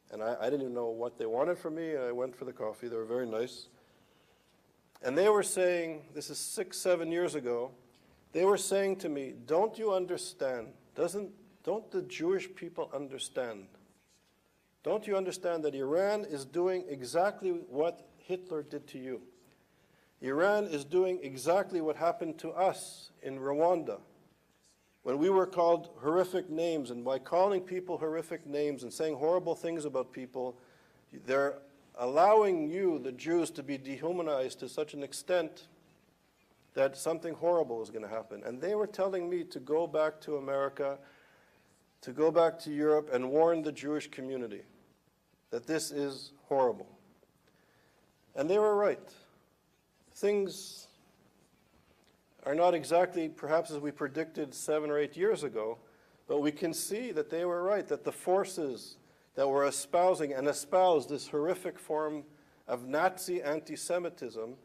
And I didn't even know what they wanted from me. I went for the coffee. They were very nice. And they were saying, this is 6, 7 years ago, they were saying to me, "Don't you understand? Don't the Jewish people understand? Don't you understand that Iran is doing exactly what Hitler did to you? Iran is doing exactly what happened to us in Rwanda. When we were called horrific names, and by calling people horrific names and saying horrible things about people, they're allowing you, the Jews, to be dehumanized to such an extent that something horrible is going to happen." And they were telling me to go back to America, to go back to Europe and warn the Jewish community that this is horrible. And they were right. Things are not exactly perhaps as we predicted 7 or 8 years ago, but we can see that they were right, that the forces that were espousing and espoused this horrific form of Nazi anti-Semitism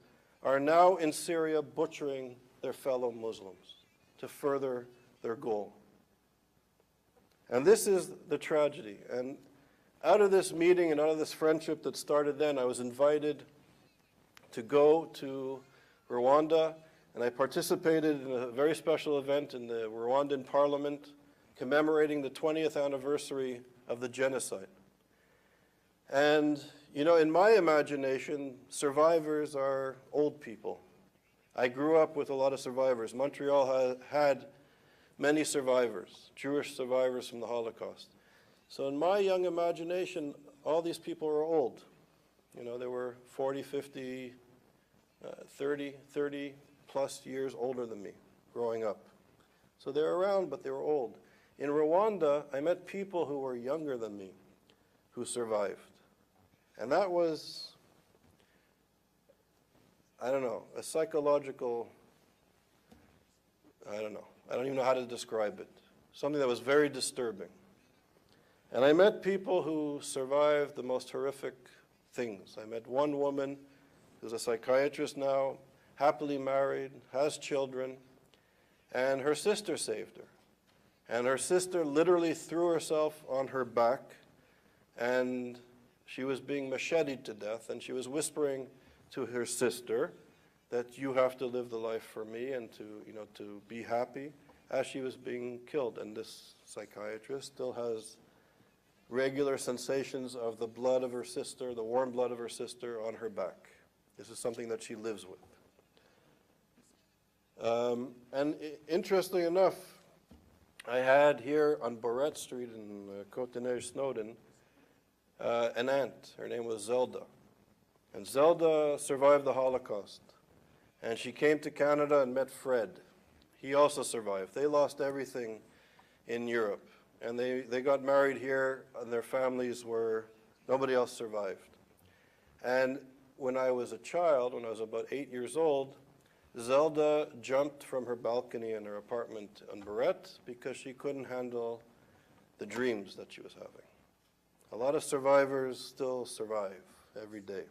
are now in Syria butchering their fellow Muslims to further their goal. And this is the tragedy. And out of this meeting and out of this friendship that started then, I was invited to go to Rwanda, and I participated in a very special event in the Rwandan parliament commemorating the 20th anniversary of the genocide. And, you know, in my imagination, survivors are old people. I grew up with a lot of survivors. Montreal had many survivors, Jewish survivors from the Holocaust. So in my young imagination, all these people were old. You know, they were 40, 50, 30 plus years older than me growing up. So they were around, but they were old. In Rwanda, I met people who were younger than me who survived. And that was, I don't know, a psychological, I don't even know how to describe it. Something that was very disturbing. And I met people who survived the most horrific things. I met one woman who's a psychiatrist now, happily married, has children, and her sister saved her. And her sister literally threw herself on her back, and she was being macheted to death, and she was whispering to her sister, that you have to live the life for me and to be happy, as she was being killed. And this psychiatrist still has regular sensations of the blood of her sister, the warm blood of her sister on her back. This is something that she lives with. Interestingly enough, I had here on Barrett Street in Côte-de-Neige-Snowdon an aunt. Her name was Zelda. And Zelda survived the Holocaust. And she came to Canada and met Fred. He also survived. They lost everything in Europe. And they got married here, and their families were, nobody else survived. And when I was a child, when I was about 8 years old, Zelda jumped from her balcony in her apartment on Barrett because she couldn't handle the dreams that she was having. A lot of survivors still survive every day.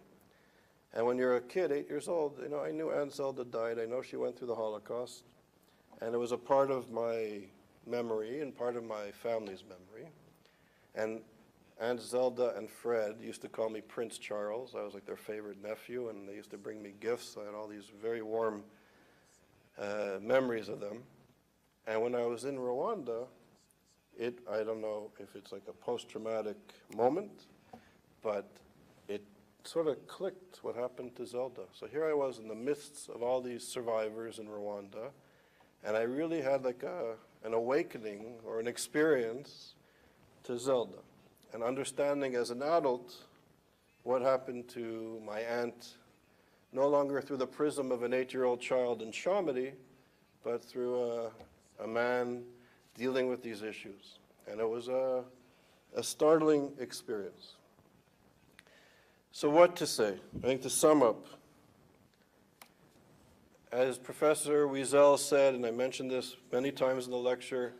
And when you're a kid, 8 years old, I knew Aunt Zelda died. I know she went through the Holocaust. And it was a part of my memory and part of my family's memory. And Aunt Zelda and Fred used to call me Prince Charles. I was like their favorite nephew, and they used to bring me gifts. I had all these very warm memories of them. And when I was in Rwanda, I don't know if it's like a post-traumatic moment, but it sort of clicked what happened to Zelda. So here I was in the midst of all these survivors in Rwanda, and I really had like an awakening or an experience to Zelda. And understanding as an adult what happened to my aunt, no longer through the prism of an 8-year-old child in Chamonix, but through a man dealing with these issues. And it was a startling experience. So what to say? I think to sum up, as Professor Wiesel said, and I mentioned this many times in the lecture,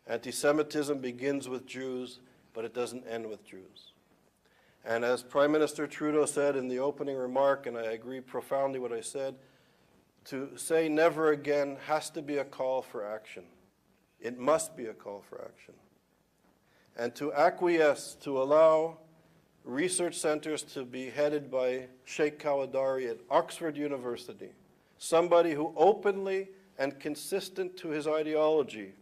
anti-Semitism begins with Jews, but it doesn't end with Jews. And as Prime Minister Trudeau said in the opening remark, and I agree profoundly what I said, to say never again has to be a call for action. It must be a call for action. And to acquiesce, to allow research centers to be headed by Sheikh Qaradawi at Oxford University, somebody who openly and consistent to his ideology,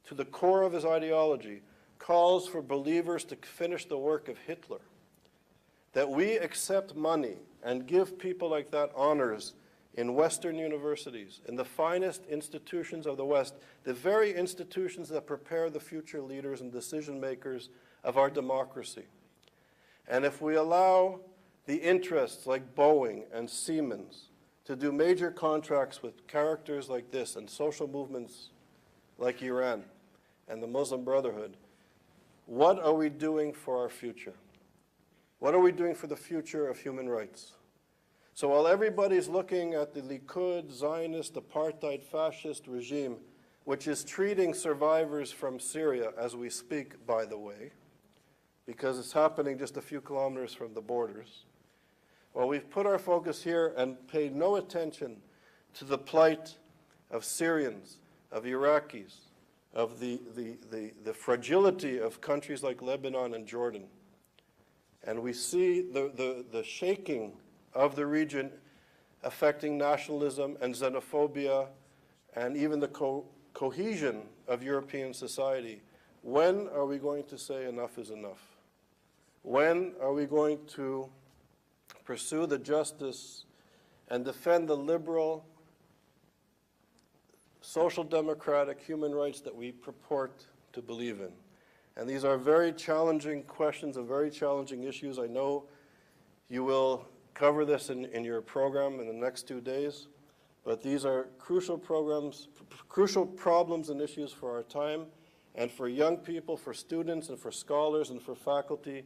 to the core of his ideology, calls for believers to finish the work of Hitler. That we accept money and give people like that honors in Western universities, in the finest institutions of the West, the very institutions that prepare the future leaders and decision makers of our democracy. And if we allow the interests like Boeing and Siemens to do major contracts with characters like this and social movements like Iran and the Muslim Brotherhood, what are we doing for our future? What are we doing for the future of human rights? So while everybody's looking at the Likud, Zionist, apartheid, fascist regime, which is treating survivors from Syria as we speak, by the way, because it's happening just a few kilometers from the borders, well, we've put our focus here and paid no attention to the plight of Syrians, of Iraqis, of the fragility of countries like Lebanon and Jordan. And we see the shaking of the region affecting nationalism and xenophobia and even the cohesion of European society. When are we going to say enough is enough? When are we going to pursue the justice and defend the liberal, social democratic human rights that we purport to believe in? And these are very challenging questions and very challenging issues. I know you will cover this in your program in the next 2 days, but these are crucial problems and issues for our time, and for young people, for students, and for scholars, and for faculty.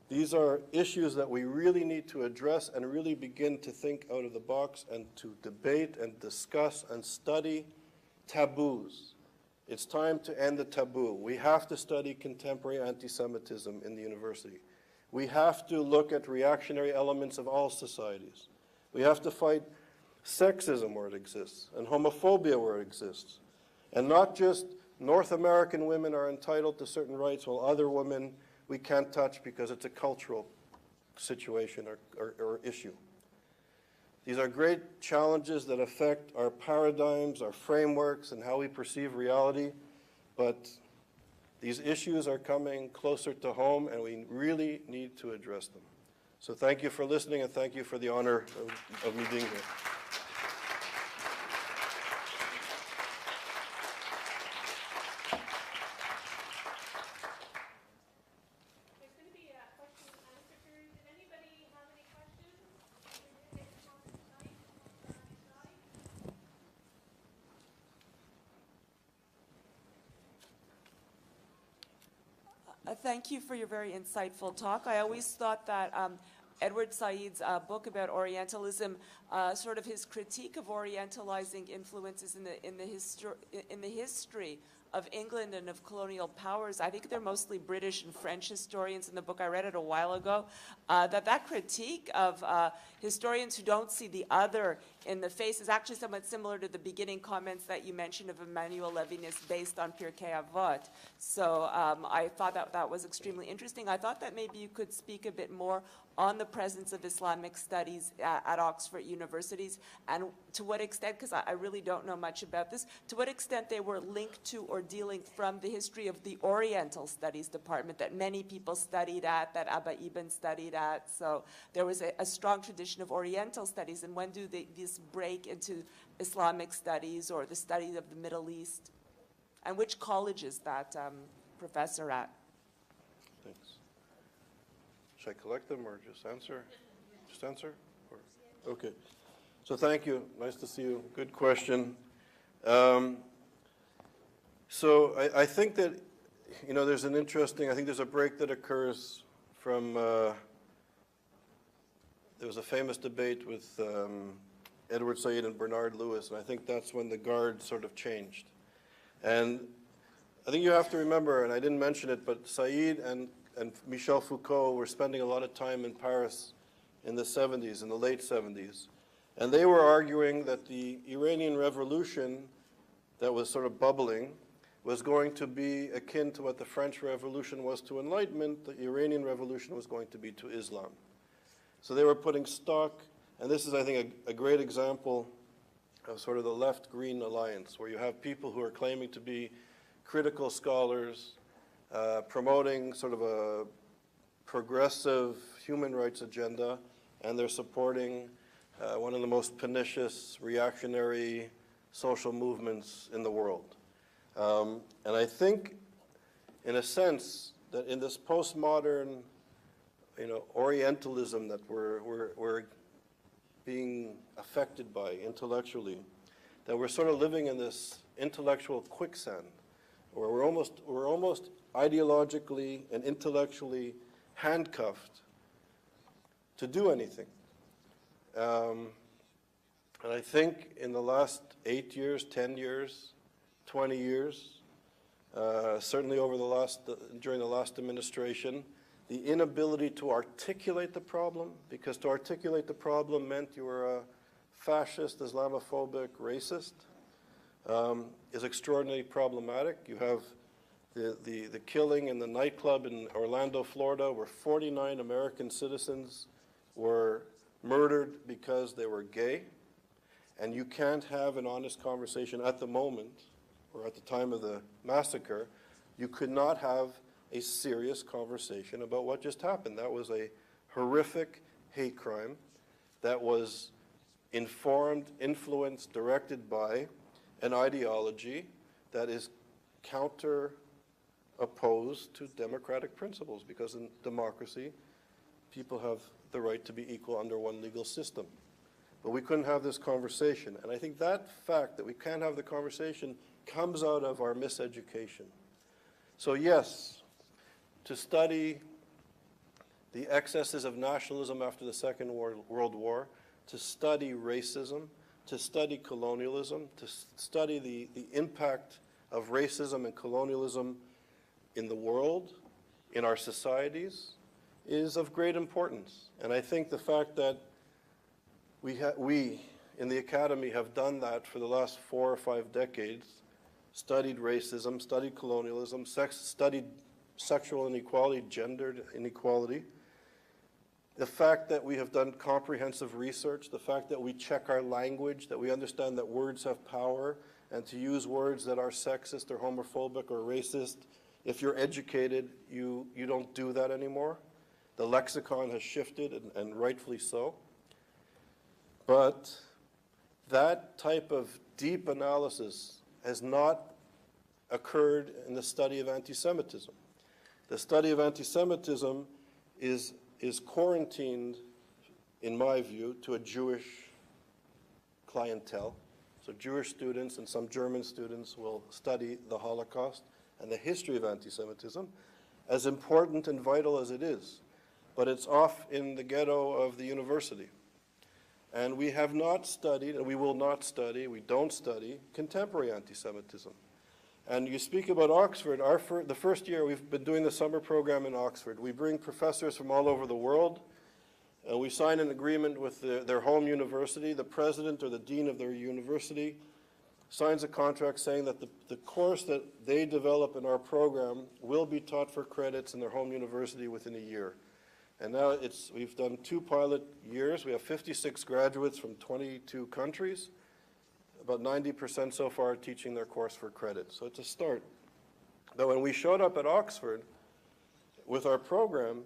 These are issues that we really need to address and really begin to think out of the box and to debate and discuss and study taboos. It's time to end the taboo. We have to study contemporary anti-Semitism in the university. We have to look at reactionary elements of all societies. We have to fight sexism where it exists and homophobia where it exists. And not just North American women are entitled to certain rights while other women we can't touch because it's a cultural situation or issue. These are great challenges that affect our paradigms, our frameworks, and how we perceive reality, but these issues are coming closer to home, and we really need to address them. So thank you for listening, and thank you for the honor of me being here. Thank you for your very insightful talk. I always thought that Edward Said's book about Orientalism, sort of his critique of Orientalizing influences in the history of England and of colonial powers. I think they're mostly British and French historians in the book. I read it a while ago. That critique of historians who don't see the other in the face is actually somewhat similar to the beginning comments that you mentioned of Emmanuel Levinas based on Pirkei Avot. So I thought that was extremely interesting. I thought that maybe you could speak a bit more on the presence of Islamic studies at Oxford universities, and to what extent, because I really don't know much about this, to what extent they were linked to or dealing from the history of the Oriental Studies department that many people studied at, that Abba Ibn studied at. So there was a strong tradition of Oriental studies, and when do these break into Islamic studies or the studies of the Middle East? And which college is that professor at? Thanks. Should I collect them or just answer? Just answer? Or, okay. So thank you. Nice to see you. Good question. So I think that, you know, there's an interesting, I think there's a break that occurs from, there was a famous debate with Edward Said and Bernard Lewis, and I think that's when the guard sort of changed. And I think you have to remember, and I didn't mention it, but Said and Michel Foucault were spending a lot of time in Paris in the 70s, in the late 70s. And they were arguing that the Iranian Revolution that was sort of bubbling was going to be akin to what the French Revolution was to Enlightenment. The Iranian Revolution was going to be to Islam. So they were putting stock, and this is, I think, a great example of sort of the left-green alliance, where you have people who are claiming to be critical scholars, promoting sort of a progressive human rights agenda, and they're supporting one of the most pernicious reactionary social movements in the world. And I think, in a sense, that in this postmodern, you know, Orientalism that we're being affected by intellectually, that we're sort of living in this intellectual quicksand, where we're almost ideologically and intellectually handcuffed to do anything. And I think in the last 8 years, 10 years, 20 years, certainly over during the last administration, the inability to articulate the problem, because to articulate the problem meant you were a fascist, Islamophobic, racist, is extraordinarily problematic. You have the killing in the nightclub in Orlando, Florida, where 49 American citizens were murdered because they were gay. And you can't have an honest conversation at the moment, or at the time of the massacre. You could not have a serious conversation about what just happened. That was a horrific hate crime that was informed, influenced, directed by an ideology that is opposed to democratic principles, because in democracy, people have the right to be equal under one legal system. But we couldn't have this conversation. And I think that fact that we can't have the conversation comes out of our miseducation. So yes, to study the excesses of nationalism after the Second World War, to study racism, to study colonialism, to study the impact of racism and colonialism in the world, in our societies, is of great importance. And I think the fact that we in the Academy have done that for the last 4 or 5 decades, studied racism, studied colonialism, studied sexual inequality, gendered inequality, The fact that we have done comprehensive research, the fact that we check our language, that we understand that words have power, and to use words that are sexist or homophobic or racist, if you're educated, you don't do that anymore. The lexicon has shifted, and rightfully so. But that type of deep analysis has not occurred in the study of anti-Semitism. The study of anti-Semitism is quarantined, in my view, to a Jewish clientele. So Jewish students and some German students will study the Holocaust and the history of anti-Semitism, as important and vital as it is. But it's off in the ghetto of the university. And we have not studied, and we will not study, we don't study, contemporary anti-Semitism. And you speak about Oxford. The first year we've been doing the summer program in Oxford. We bring professors from all over the world. We sign an agreement with their home university. The president or the dean of their university signs a contract saying that the course that they develop in our program will be taught for credits in their home university within a year. And now we've done 2 pilot years. We have 56 graduates from 22 countries. About 90% so far are teaching their course for credit. So it's a start. But when we showed up at Oxford with our program,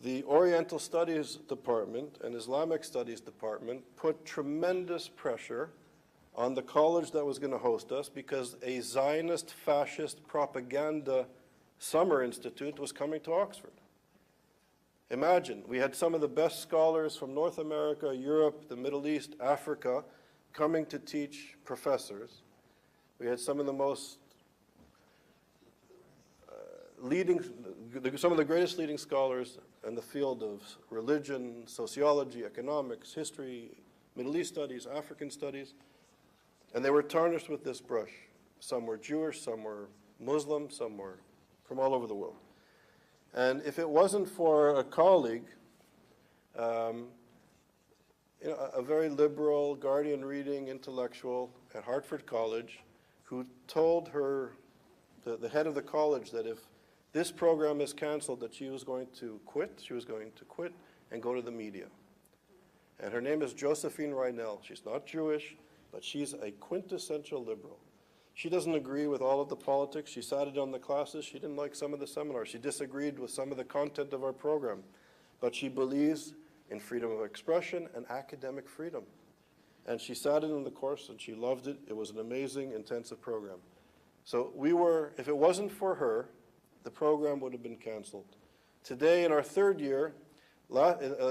the Oriental Studies Department and Islamic Studies Department put tremendous pressure on the college that was going to host us because a Zionist fascist propaganda summer institute was coming to Oxford. Imagine, we had some of the best scholars from North America, Europe, the Middle East, Africa, coming to teach professors. We had some of the most some of the greatest leading scholars in the field of religion, sociology, economics, history, Middle East studies, African studies, and they were tarnished with this brush. Some were Jewish, some were Muslim, some were from all over the world. And if it wasn't for a colleague, a very liberal, Guardian-reading intellectual at Hartford College who told the head of the college that if this program is canceled, that she was going to quit and go to the media. And her name is Josephine Reinel. She's not Jewish, but she's a quintessential liberal. She doesn't agree with all of the politics. She sat in on the classes. She didn't like some of the seminars. She disagreed with some of the content of our program. But she believes in freedom of expression and academic freedom. And she sat in on the course and she loved it. It was an amazing, intensive program. So if it wasn't for her, the program would have been canceled. Today, in our 3rd year,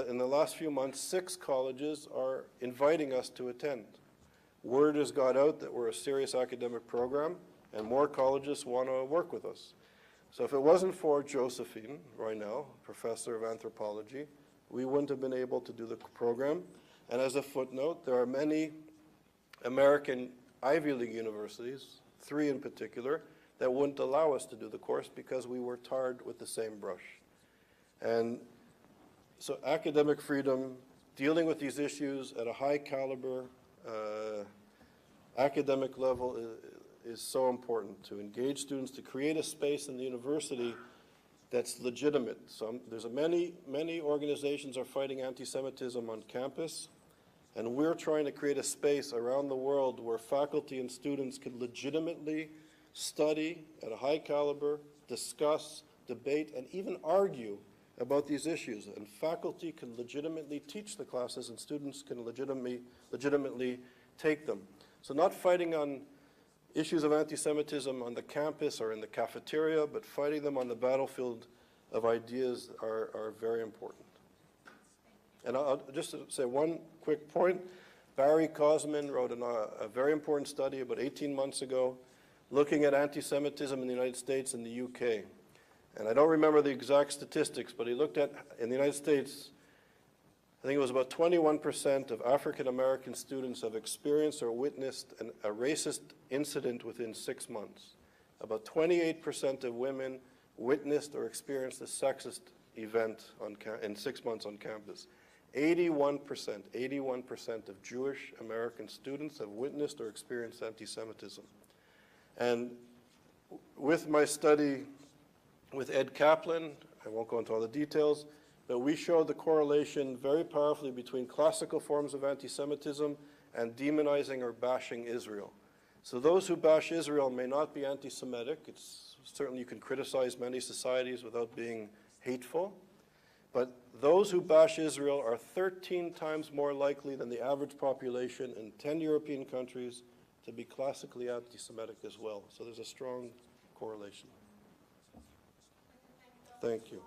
in the last few months, 6 colleges are inviting us to attend. Word has got out that we're a serious academic program, and more colleges want to work with us. So if it wasn't for Josephine Reinel, professor of anthropology, we wouldn't have been able to do the program. And as a footnote, there are many American Ivy League universities, 3 in particular, that wouldn't allow us to do the course because we were tarred with the same brush. And so academic freedom, dealing with these issues at a high caliber, academic level is so important to engage students, to create a space in the university that's legitimate. So there's many organizations are fighting anti-Semitism on campus, and we're trying to create a space around the world where faculty and students can legitimately study at a high caliber, discuss, debate, and even argue about these issues. And faculty can legitimately teach the classes and students can legitimately take them. So not fighting on issues of anti-Semitism on the campus or in the cafeteria, but fighting them on the battlefield of ideas are very important. And I'll just say one quick point. Barry Kosman wrote a very important study about 18 months ago looking at anti-Semitism in the United States and the UK. And I don't remember the exact statistics, but he looked at, in the United States, I think it was about 21% of African-American students have experienced or witnessed a racist incident within 6 months. About 28% of women witnessed or experienced a sexist event in 6 months on campus. 81% of Jewish American students have witnessed or experienced anti-Semitism. And with my study with Ed Kaplan, I won't go into all the details, that we showed the correlation very powerfully between classical forms of anti-Semitism and demonizing or bashing Israel. So those who bash Israel may not be anti-Semitic. It's certainly you can criticize many societies without being hateful. But those who bash Israel are 13 times more likely than the average population in 10 European countries to be classically anti-Semitic as well. So there's a strong correlation. Thank you.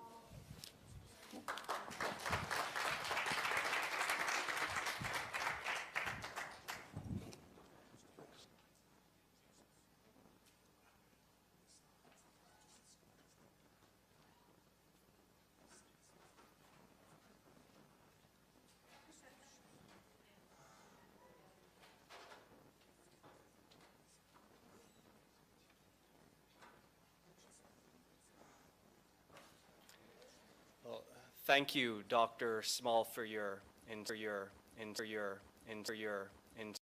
Thank you, Dr. Small, for your